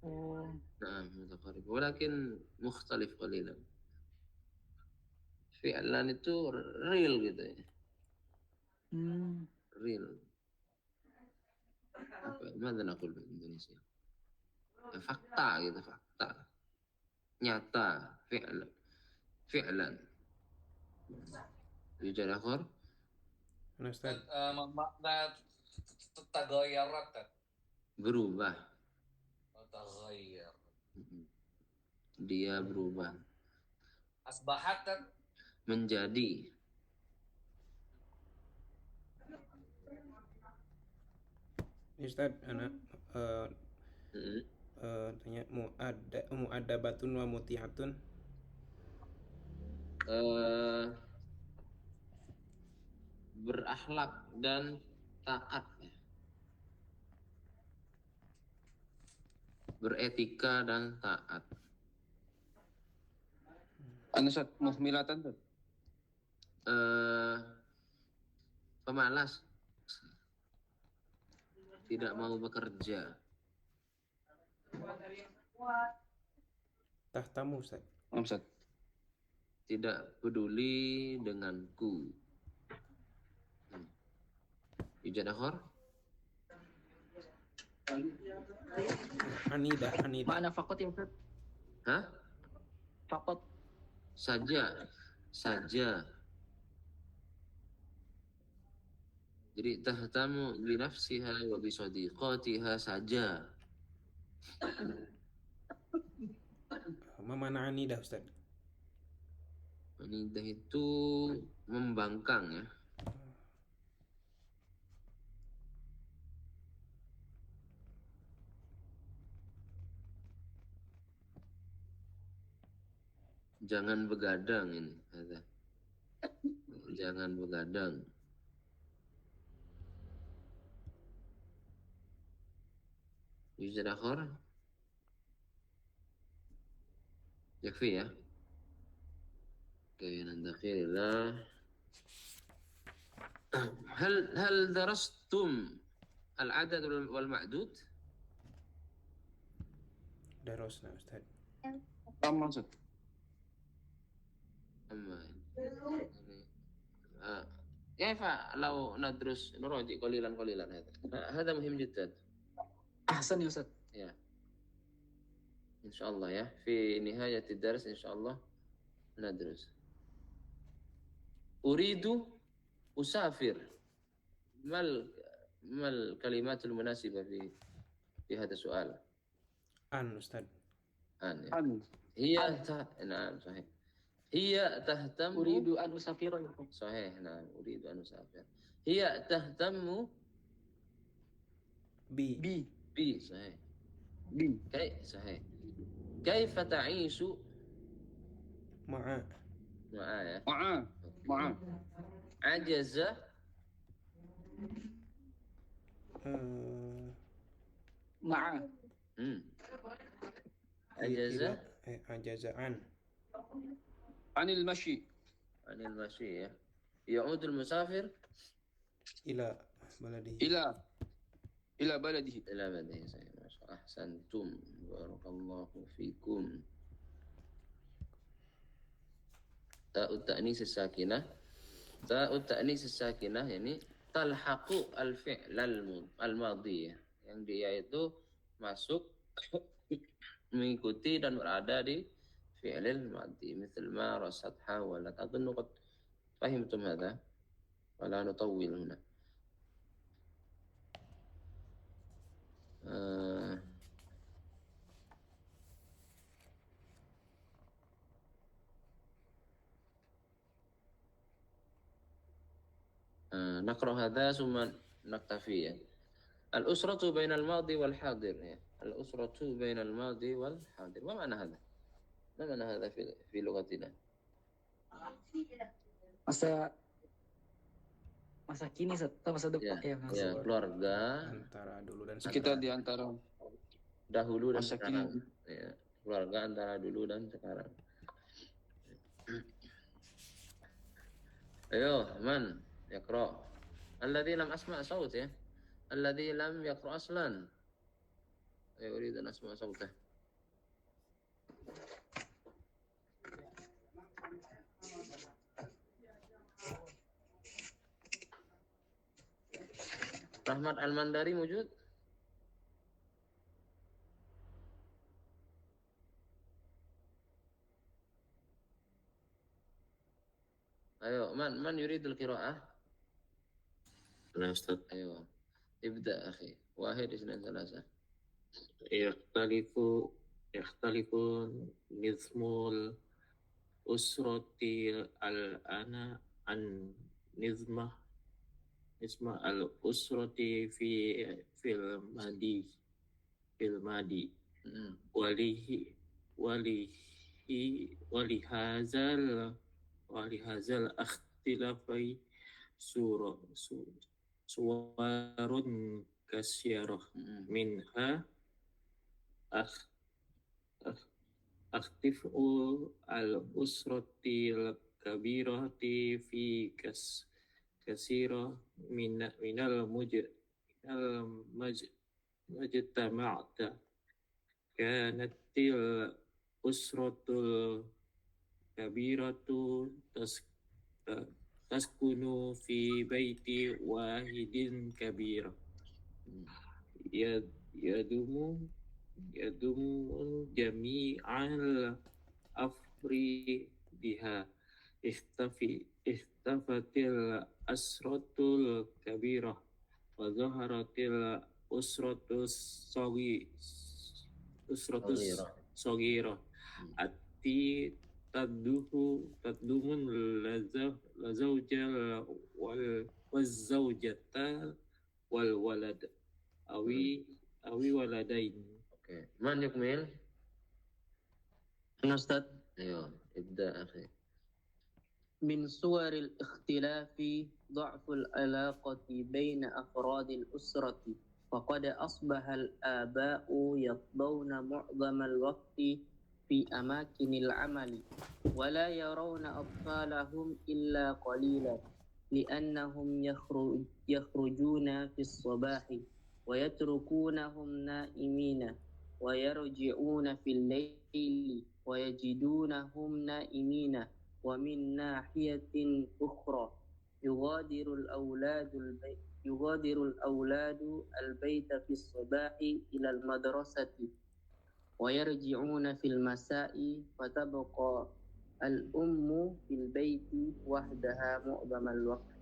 Oh. نعم متقاربة ولكن مختلف قليلا. Fi'lan itu real gitu ya. Real. Mana nakul bahasa Indonesia? Fakta gitu, fakta. Nyata, fi'lan. Yujad akhar? Ustaz, makna تغيرت Berubah. تغير Dia berubah. أصبحت Menjadi. Ustaz, anak tanya mu'addabatun wa mutihatun. Berakhlak dan taat ya. Beretika dan taat. Ustaz, muhmilatan tuh. Pemalas, tidak mau bekerja. Tahtamu Ustaz. Ustaz. Tidak peduli denganku. Ijad akhar? Anidah. Ma'na faqat ya Ustaz? Hah? Faqat. Saja. Jadi tahtamu bi nafsiha wa bi sadiqatiha saja. Mana anidah Ustaz? Anidah itu membangkang ya. Jangan begadang ini. Jangan begadang. Yujad akhar? Yakfi ya. Oke, nanti lah. هل درستم العدد والمعدود؟ Darosna Ustaz. Ustaz. كيف لو ندرس نراجع قليلا هذا مهم جدا. Ahsan ya Ustaz. Ya. إن شاء الله ya في نهاية الدرس إن شاء الله ندرس. أريد أسافر. ما الكلمات المناسبة في هذا السؤال؟ Ustaz. أن هي نعم صحيح. هي تهتم. Uridu an usafira. صحيح نعم أريد أن أسافر. هي تهتم Bi. صحيح. Bi. صحيح. كيف تعيش Ma'a. معايا؟ Ma'a. عجز Ma'a. عجز Ajaza'an. Anil mashi. عن المشي. يعود المسافر Ila baladihi. Ila إلى بلده. إلى بلده صحيح. ما شاء الله أحسنتم بارك الله فيكم. تاء التأنيث الساكنة yani talhaqu al-fi'l al-madhi, yang dia itu masuk mengikuti dan berada di fi'lil madhi misal ma rasat hawalat. Adunnu qad fahimtum hadha wala nutawwil huna. نقرأ هذا ثم نكتفي. الأسرة بين الماضي والحاضر. الأسرة بين الماضي والحاضر. ما معنى هذا؟ ما معنى هذا في لغتنا؟ masa kini atau masa depan ya, keluarga Antara dulu dan Kita sekarang. di antara dahulu dan masa sekarang. kini. Ya, keluarga antara dulu dan sekarang. Ayo, man yaqra. Alladhi lam asma' sawt ya. Alladhi lam yaqra aslan. Ayo, uridu an asma' sawtah. Rahmat Al-Mandari wujud? Ayo, man yuridul qira'ah? Nah, Ustaz. Ayo, ibda akhi. Wahid, isnan, salasa. يختلف نظم الأسرة الآن عن نظم الأسرة في الماضي ولهذا الاختلاف صور كثيرة منها اختلاف الأسرة الكبيرة في كثير من المجتمعات. كانت الأسرة الكبيرة تسكن في بيت واحد كبير يضم جميع أفرادها. اختفت الأسرة الكبيرة وظهرت الأسرة الصغيرة التي تضم الزوج والزوجة والولد أو ولدين. Oke, man yukmil? Ustaz, Ayo, ibda akhi. من صور الاختلاف ضعف العلاقة بين أفراد الأسرة، فقد أصبح الآباء يقضون معظم الوقت في أماكن العمل ولا يرون أطفالهم إلا قليلا، لأنهم يخرجون في الصباح ويتركونهم نائمين ويرجعون في الليل ويجدونهم نائمين. ومن ناحية أخرى يغادر الأولاد البيت في الصباح إلى المدرسة ويرجعون في المساء، فتبقى الأم في البيت وحدها معظم الوقت.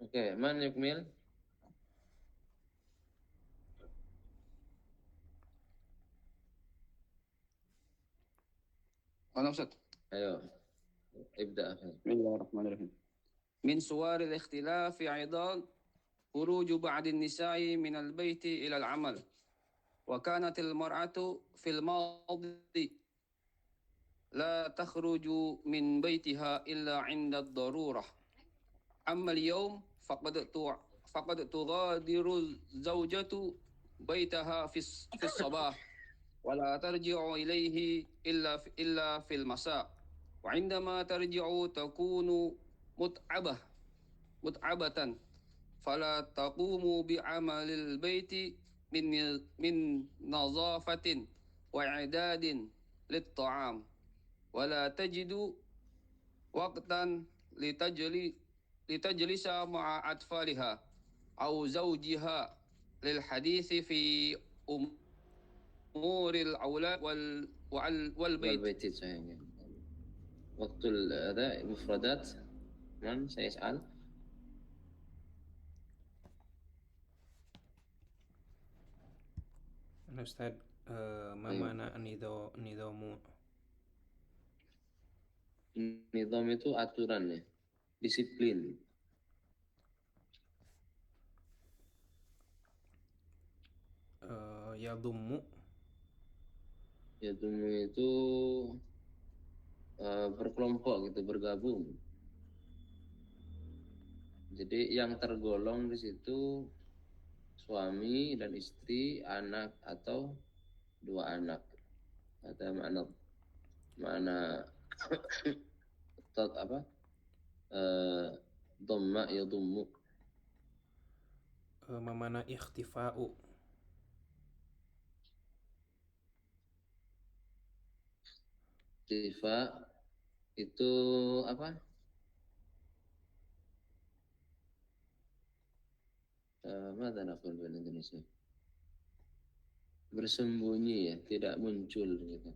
Oke, man yukmil? أنا أستاذ. Ayo, ibda akhi. بسم الله الرحمن الرحيم. من صور الاختلاف أيضا خروج بعض النساء من البيت إلى العمل، وكانت المرأة في الماضي لا تخرج من بيتها إلا عند الضرورة. أما اليوم فقد تغادر الزوجة بيتها في الصباح ولا ترجع إليه إلا في المساء، وعندما ترجع تكون متعبة فلا تقوموا بعمل البيت من نظافة وإعداد للطعام ولا تجدوا وقتا لتجلس مع أطفالها أو زوجها للحديث في أمور الأولاد والبيت. والبيت صحيح. وقت هذا مفردات. من سيسأل؟ Ustaz, ma Ayo. mana nidamu? Nizam itu aturan ya, disiplin. Yadummu. Yadummu itu berkelompok gitu, bergabung. Jadi yang tergolong di situ suami dan istri, anak atau dua anak. Ada mana tot apa? Dhamma yadummu. Ma mana ikhtifa'u? Ikhtifa itu apa? Mana nafal bahasa Indonesia? Bersembunyi ya, tidak muncul gitu.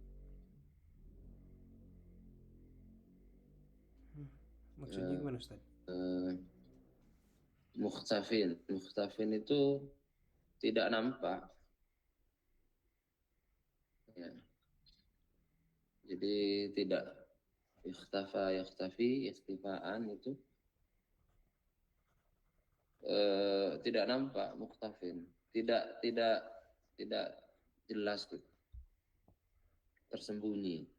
Maksudnya gimana Ustaz? Mukhtafin itu tidak nampak. Ya. Jadi tidak yakhtafi, ikhtifaan itu tidak nampak mukhtafin. Tidak jelas gitu. Tersembunyi.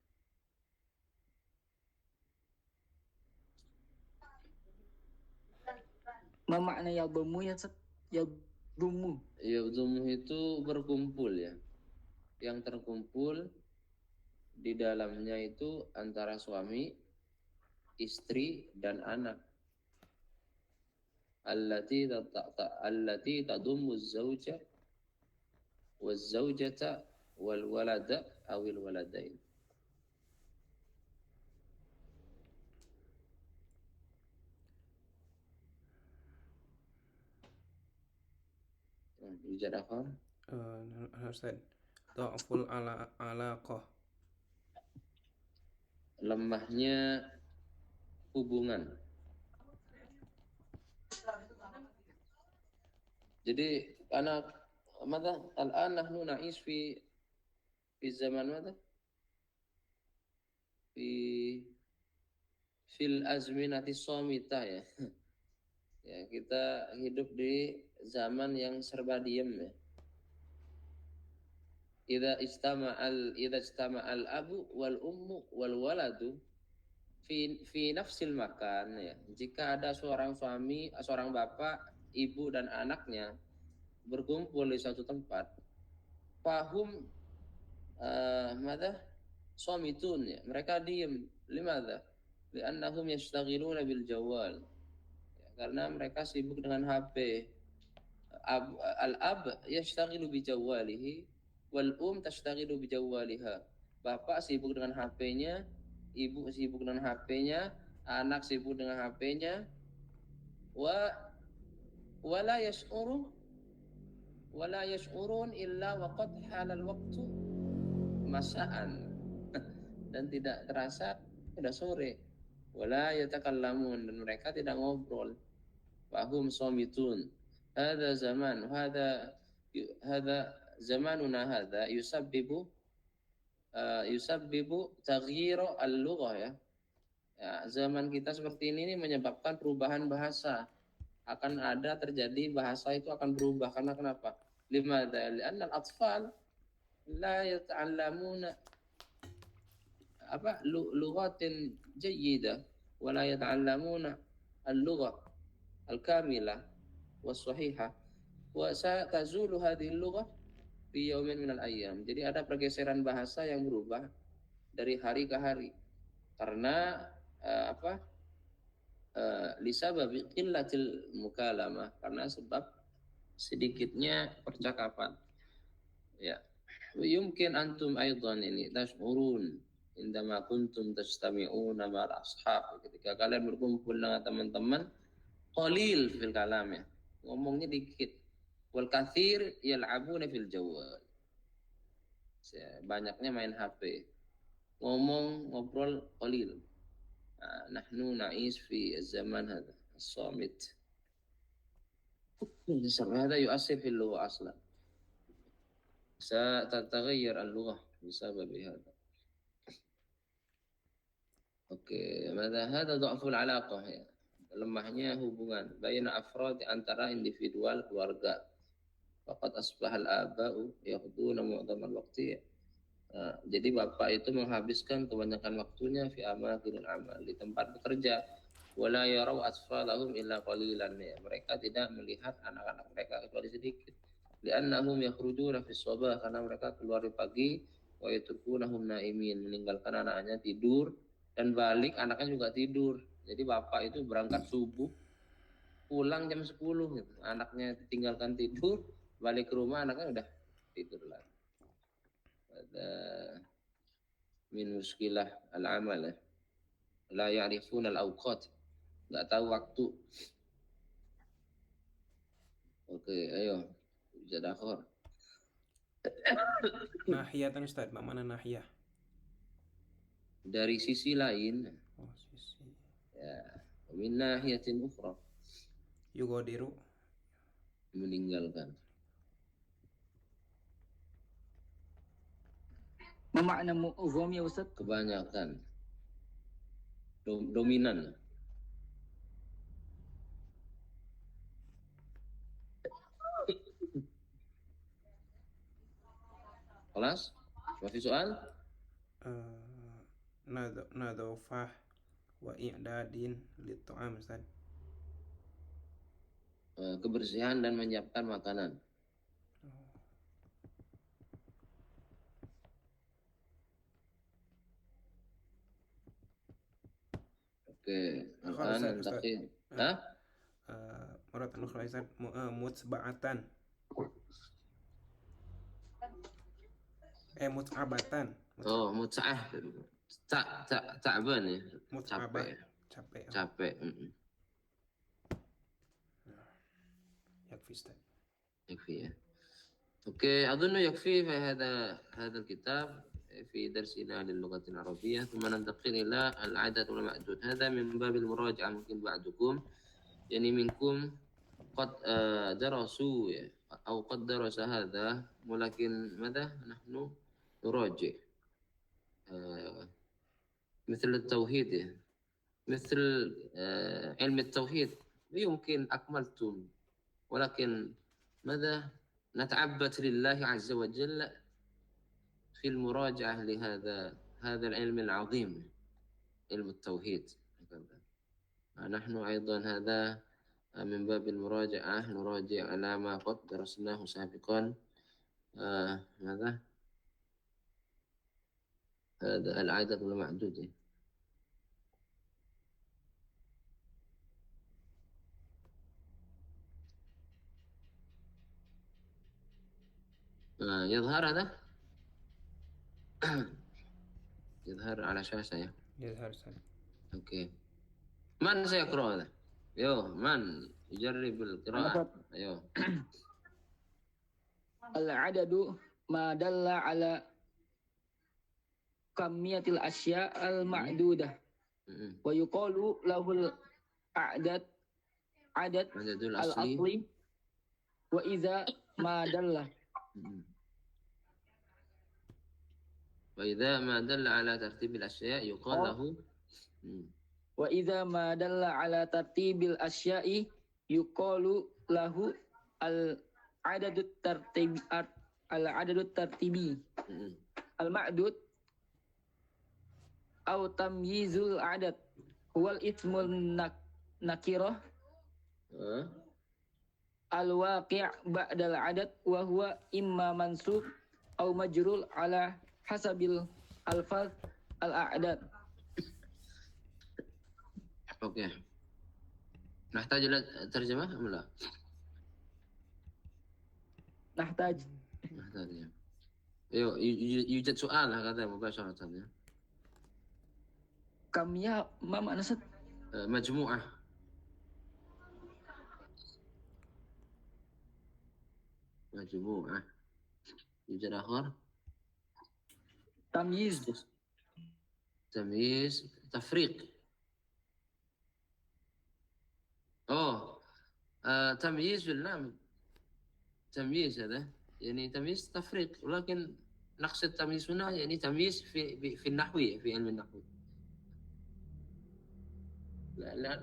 Ma makna yadummu ya Ustaz? Yadummu. Yadummu itu berkumpul ya. Yang terkumpul di dalamnya itu antara suami, istri dan anak. Allati tadummu az-zawja waz-zawjata wal walada awil waladain. Ijad akhar? Ustaz, dha'ful alaqah. Lemahnya hubungan. Jadi anak mata al-an nahnu na'is fi zaman mata fil azminati shamitah ya. Ya, kita hidup di zaman yang serba diem ya. Idza istama'al abu wal ummu wal waladu fi nafsil makan ya. Jika ada seorang suami, seorang bapak, ibu dan anaknya berkumpul di suatu tempat, fahum shamitun ya. Mereka diem. Limadha? Li'annahum yashtaghiluna bil jawal. Ya, karena mereka sibuk dengan HP. Al-ab yashtaghilu bi jawalihi wal tashtaghilu bi jawaliha. Bapak sibuk dengan HP-nya, ibu sibuk dengan HP-nya, anak sibuk dengan HP-nya. Wala yash'urun illa waqad halal waqtu masaan. Dan tidak terasa sudah sore. Wala yatakallamun, dan mereka tidak ngobrol. Fahum shamitun. Hadza zaman, hadza zamanuna hadza yusabbibu taghyir al-lughah ya. Ya, zaman kita seperti ini menyebabkan perubahan bahasa. Akan ada terjadi bahasa itu akan berubah karena kenapa? Limadha? Li'anna al-atfal la yata'allamuna lughatin jayyidah wa la yata'allamuna al-lughah al-kamilah was-sahihah wa satazulu hadhihi al-lughah fi yawmin minal ayyam. Jadi ada pergeseran bahasa yang berubah dari hari ke hari karena lisabab qillatil mukalamah, karena sebab sedikitnya percakapan. Ya. Yumkin antum aidan ini tash'urun indama kuntum tajtami'una ma'al ashab, ketika kalian berkumpul dengan teman-teman, qalil fil kalam, ya, ngomongnya dikit, wal katsir yal'abuna fil jawal, banyaknya main HP, ngobrol qalil. Nahnu na'is fi zaman hada as-samit, هذا يؤثر في اللغة أصلا. ستتغير اللغة بسبب هذا. Oke, هذا ضعف العلاقة, ya. Lemahnya hubungan baina afrad, antara individual keluarga. Faqad asbahal aba'u yaqduna mu'dhamal waqti. Jadi bapak itu menghabiskan kebanyakan waktunya fi amakinil amal, di tempat bekerja. Wala yarau atfalahum illa qalilan, ya. Mereka tidak melihat anak-anak mereka kecuali sedikit. Li'annahum yakhrujuna fi shabah, karena mereka keluar di pagi, wa yatrukunahum naimin, meninggalkan anaknya tidur, dan balik anaknya juga tidur. Jadi bapak itu berangkat subuh, pulang jam 10 gitu. Anaknya ditinggalkan tidur, balik ke rumah anaknya udah tidur lagi. Ada min muskilah al-amal, la ya'rifuna al-awqat, nggak tahu waktu. Oke, ayo bisa dakhor. Nahiyatan Ustaz, mana nahiyah? Dari sisi lain, Oh, sisi. ya, min nahiyatin ukhra, Yugodiru. meninggalkan. Ma makna mu'zam ya Ustaz? Kebanyakan, dominan. Kelas? Masih soal? Nadofah wa i'dadin lit-ta'am Ustaz. Kebersihan dan menyiapkan makanan. Oke, Ustaz. nanti. Hah? Maratan ukhra Ustaz, mutsba'atan. Muts'abatan. Oh, mut'ah. Ta'ban, ya. Muts'abah. Capek. Capek. Capek. Yakfi Ustaz. يكفي. اوكي، اظن يكفي في هذا الكتاب في درسنا للغة العربية. ثم ننتقل الى العدد والمعدود. هذا من باب المراجعة. ممكن بعضكم يعني منكم قد درسوا او قد درس هذا، ولكن ماذا نحن نراجع مثل التوحيد، مثل علم التوحيد يمكن أكملتم، ولكن ماذا نتعبد لله عز وجل في المراجعة هذا العلم العظيم، علم التوحيد. نحن أيضا هذا من باب المراجعة، نراجع على ما قد درسناه سابقا. ماذا هذا العدد والمعدود. يظهر هذا؟ يظهر على شاشة يا. يظهر Ustaz. اوكي. من سيقرأ هذا؟ من يجرب القراءة؟ ايوه. Al-adadu ma dalla ala kamiyatil asya al-ma'dudah. Wa yuqalu lahul adad Adadul asli. al-asli wa idza ma dalla. وإذا ما دل على ترتيب الأشياء يقال له. Wa idza ma dalla ala tartibil asya'i yuqalu lahu al-adadut tartibi al-ma'dud aw tamyizul adad huwal ismul nakirah al-waqi' ba'dal adad wa huwa imma mansub aw majrul ala hasabil alfaz al-a'dad. Oke. نحتاج إلى ترجمة أم لا؟ نحتاج. نحتاج يعني. يوجد سؤال هكذا مباشرة يعني. كم يا ما معنى Ustaz? مجموعة. مجموعة. يوجد آخر؟ تمييز. تمييز، تفريق. تمييز بالنعم. تمييز هذا يعني تمييز تفريق، ولكن نقصد تمييز هنا يعني تمييز في النحوية، في علم النحو.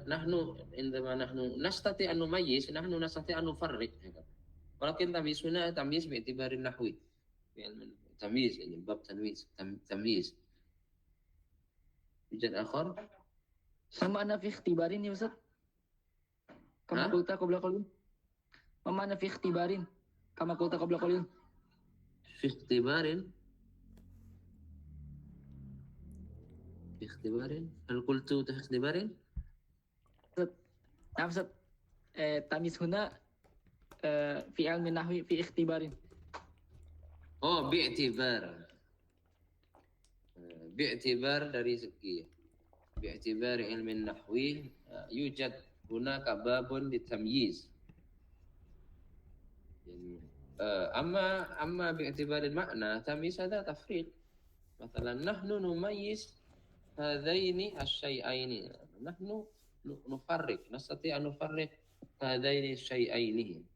نحن عندما نحن نستطيع أن نميز، نحن نستطيع أن نفرق، ولكن تمييز هنا تمييز باعتبار النحوي في علم النحو. تمييز يعني باب تمييز. تمييز. يوجد آخر؟ ما معنى في اختبارين يا Ustaz? كما قلت قبل قليل. ما معنى في اختبارين كما قلت قبل قليل؟ في اختبار. في اختبار. هل قلت في اختبار؟ نعم Ustaz. تمييز هنا في علم النحو في اختبار. باعتبار. باعتبار dari segi. باعتبار علم النحو يوجد هناك باب للتمييز. يعني أما باعتبار المعنى تمييز هذا تفريق. مثلا نحن نميز هذين الشيئين، نحن نفرق، نستطيع أن نفرق هذين الشيئين.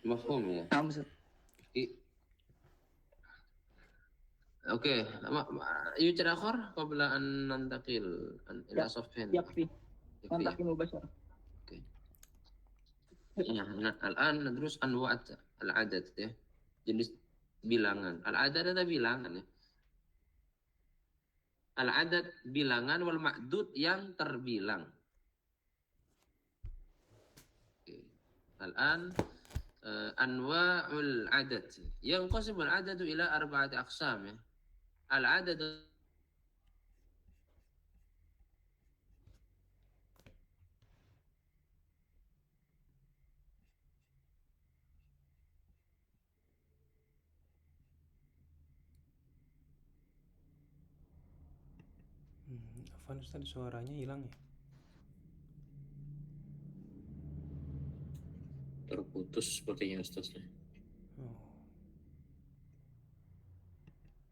مفهوم يا؟ نعم Ustaz. أوكي. يوجد آخر قبل أن ننتقل إلى صفحين؟ يكفي. ننتقل مباشرة. أوكي. الآن ندرس أنواع العدد ya. Jenis bilangan. Al-adad ada bilangan ya. Al-adad bilangan wal ma'dud yang terbilang. Oke. Al-an anwa'ul adad. Yanqasimul adadu ila arba'ati aqsam ya. Al-adad Afwan Ustaz, suaranya hilang ya? Terputus sepertinya Ustaz. Oh.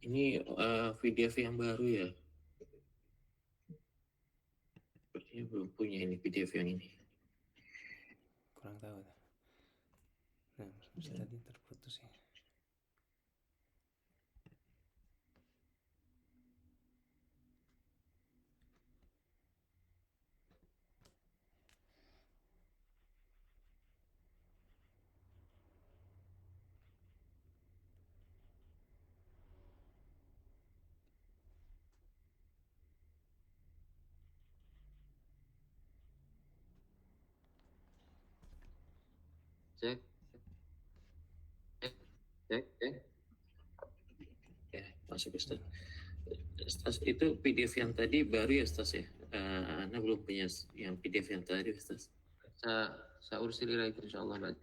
Ini PDF yang baru ya? Sepertinya belum punya ini PDF yang ini. Kurang tahu. Nah, tadi terputus ya. cek. Ya, masuk Ustaz. Ustaz, itu PDF yang tadi baru ya Ustaz ya? Ana belum punya yang PDF yang tadi Ustaz. Saya ursil ilaik insyaallah بعد.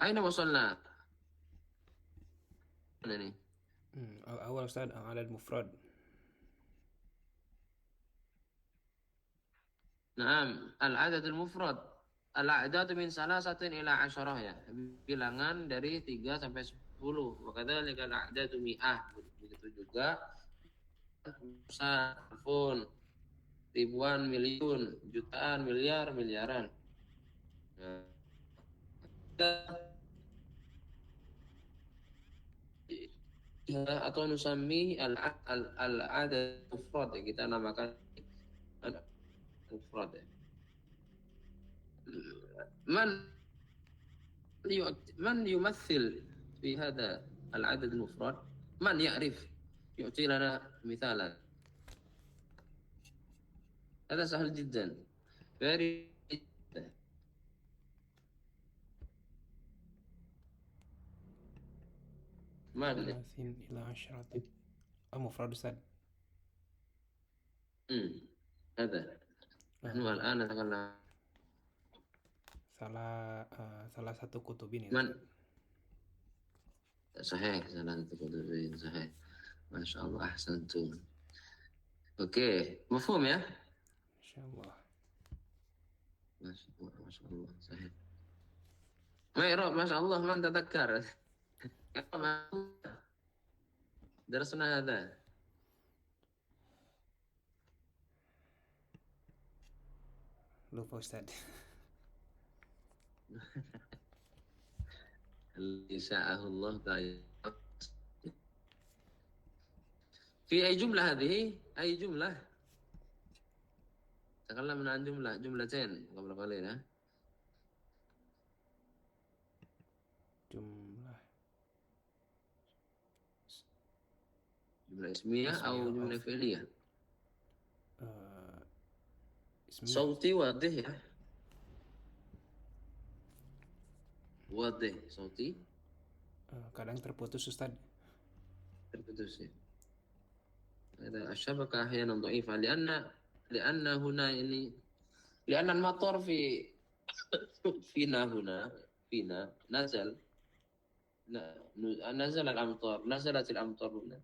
أين وصلنا؟ ini. Awal Ustaz al-adad mufrad. Naam, al-adad al-mufrad. Al-a'dad min salasatin ila 10 ya. Bilangan dari 3 sampai 10. Wakadzalika al-a'dadu mi'ah. Begitu juga alfun, ribuan, miliun, jutaan, miliar, miliaran. Atau nusami al-adad mufrad ya, kita namakan mufrad ya. من يمثل في هذا العدد المفرد؟ من يعرف يعطي لنا مثالا؟ هذا سهل جدا. very من ila 10 mufrad Ustaz. هذا نحن الآن نتكلم salah satu kutubin ya من Ustaz. صحيح سلامة الكتبين صحيح ما شاء الله أحسنتم. أوكي مفهوم يا Insyaallah. ما شاء الله صحيح ما يرى ما شاء الله ما تذكر درسنا هذا Lupa Ustaz. اللي شاءه الله تعالى. في أي جملة هذه؟ أي جملة؟ تكلمنا عن جملتين قبل قليل ها؟ جملة اسمية أو جملة فعلية؟ Ismiyah. صوتي واضح يا واضح صوتي Kadang terputus Ustaz. terputus ya. هذا الشبكة أحيانا ضعيفة لأن هنا يعني لأن المطر فينا نزل نزلت الأمطار هنا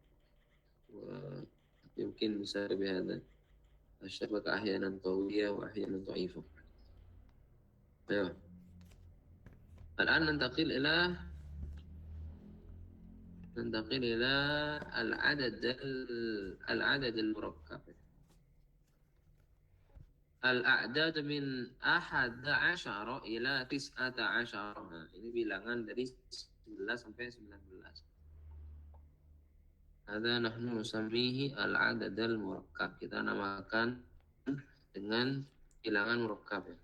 ويمكن بسبب هذا الشبكة أحيانا قوية وأحيانا ضعيفة. أيوة. الآن ننتقل إلى العدد المركب. الأعداد من 11 إلى 19. Ini bilangan dari 11 sampai 19. هذا نحن نسميه العدد المركب. Kita namakan dengan bilangan murakkab ya.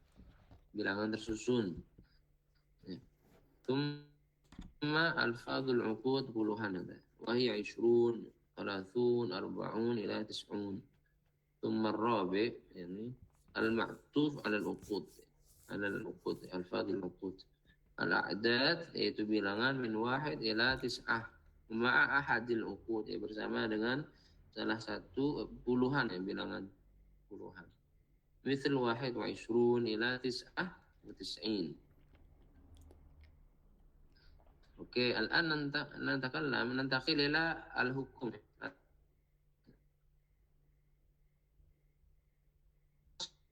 Bilangan tersusun. Ya. ثم ألفاظ العقود puluhan هذا وهي 20 30 40 إلى 90. ثم الرابع يعني المعطوف على العقود ألفاظ العقود. الأعداد yaitu bilangan min 1 ila 9 ma'a ahadil uqud bersama dengan salah satu puluhan ya bilangan puluhan. Misal 21 ila 99. Oke, الآن ننتقل إلى الحكم.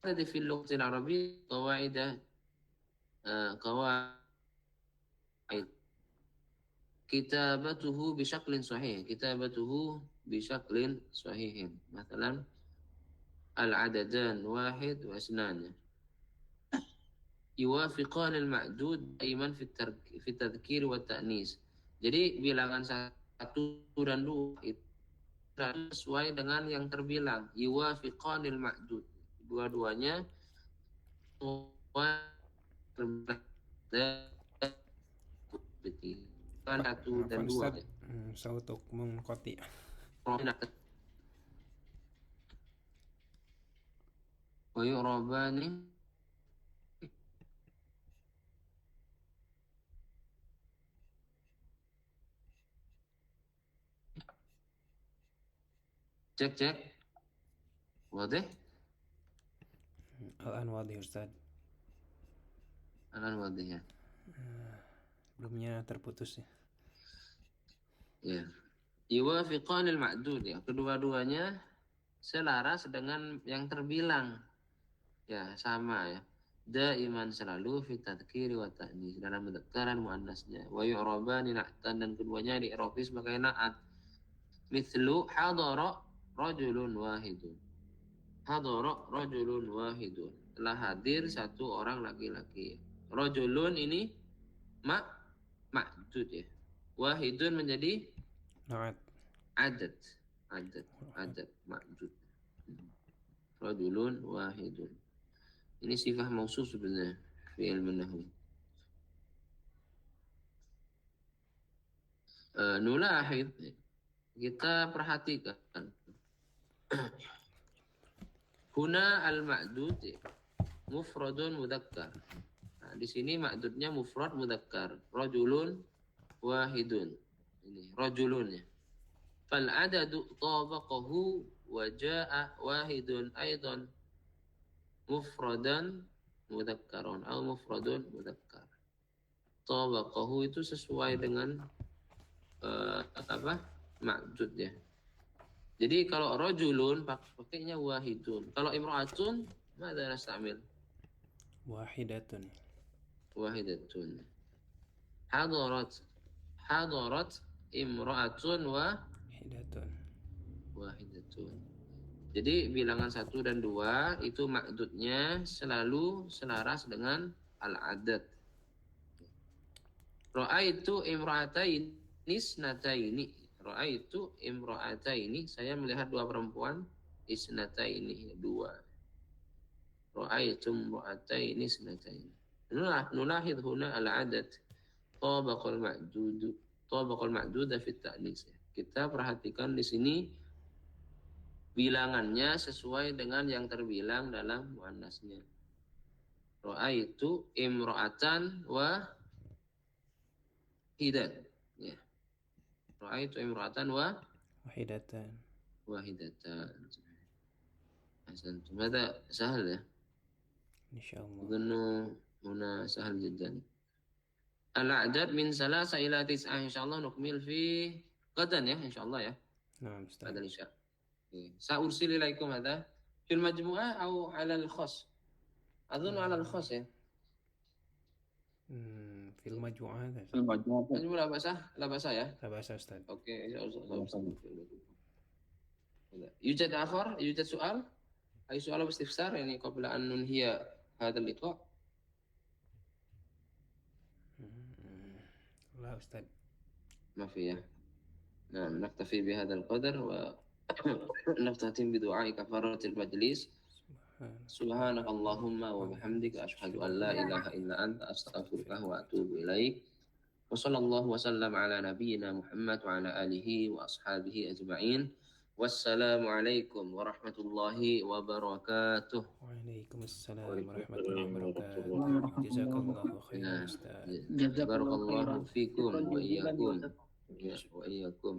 في اللغة العربية قواعد كتابته بشكل صحيح مثلا العددان 1 و2 يوافقان المعدود دائما في التذكير والتأنيث. Jadi bilangan 1 dan 2 itu sesuai dengan yang terbilang. Yuwafiqanil ma'dud. Dua-duanya kan 1 dan 2 Ustaz, sautuk munqati. Wa yu'rabani cek wadah Al-an wadih Ustaz. Al-an wadih ya. Belumnya terputus ya. Ya. Yuwafiqanil ma'dud ya. Kedua-duanya selaras dengan yang terbilang. Ya, sama ya. Daiman selalu fi tadhkiri wa ta'nis dalam mudzakkar muannasnya. Wa yu'rabani na'tan dan keduanya di'rafi sebagai na'at. Mithlu hadara rajulun wahidun. Hadara rajulun wahidun. Telah hadir satu orang laki-laki. Rajulun ini ma'dud ya. Wahidun menjadi Na'at. adad ma'dud. Rajulun wahidun. Ini sifat mausuf sebenarnya fi ilmu nahwu. Nulahid, kita perhatikan. Huna al-ma'dud mufradun mudzakkar. Nah, di sini ma'dudnya mufrad mudzakkar. Rajulun wahidun. Ini rajulun ya. Fal adadu tabaqahu wa ja'a wahidun aidan mufradan mudzakkaron atau mufradun mudzakkar. Tabaqahu itu sesuai dengan ma'dud ya. Jadi kalau rajulun pakainya wahidun. Kalau imra'atun madza nastamil? Wahidatun. Wahidatun. Hadarat imra'atun Wahidatun. wahidatun. Jadi bilangan 1 dan 2 itu ma'dudnya selalu selaras dengan al-adad. Ra'aitu imra'ataini isnataini. Ra'aitu imra'ataini, saya melihat 2 perempuan, isnataini 2. Ra'aitu imra'ataini isnataini. Nulahid huna al-adad. Tabaqal ma'dud fi at-ta'nis. Kita perhatikan di sini bilangannya sesuai dengan yang terbilang dalam muannasnya. Ra'aitu imra'atan wahidan. Ya. Ra'aitu imra'atan Wahidatan. wahidatan. Ahsantum. Hada sahal ya. Insyaallah. أظن هنا سهل جدا. الأعداد من 3 إلى 9 إن شاء الله نكمل في غدا ya إن شاء الله ya. Naam, Ustaz. بعد العشاء. سأرسل إليكم هذا في المجموعة أو على الخاص. أظن على الخاص ya. في المجموعة هذا. المجموعة لا بأس ya. لا بأس أستاذ. أوكي. يوجد آخر؟ يوجد سؤال؟ أي سؤال أو استفسار يعني قبل أن ننهي هذا اللقاء؟ لا أستاذ. ما في ya. نعم نكتفي بهذا القدر ونختتم بدعاء كفارة المجلس. سبحانك اللهم وبحمدك أشهد أن لا إله إلا أنت أستغفرك وأتوب إليك. وصلى الله وسلم على نبينا محمد وعلى آله وأصحابه أجمعين. والسلام عليكم ورحمة الله وبركاته. وعليكم السلام ورحمة الله وبركاته. جزاك الله خيرا أستاذ. بارك الله فيكم وإياكم. وإياكم.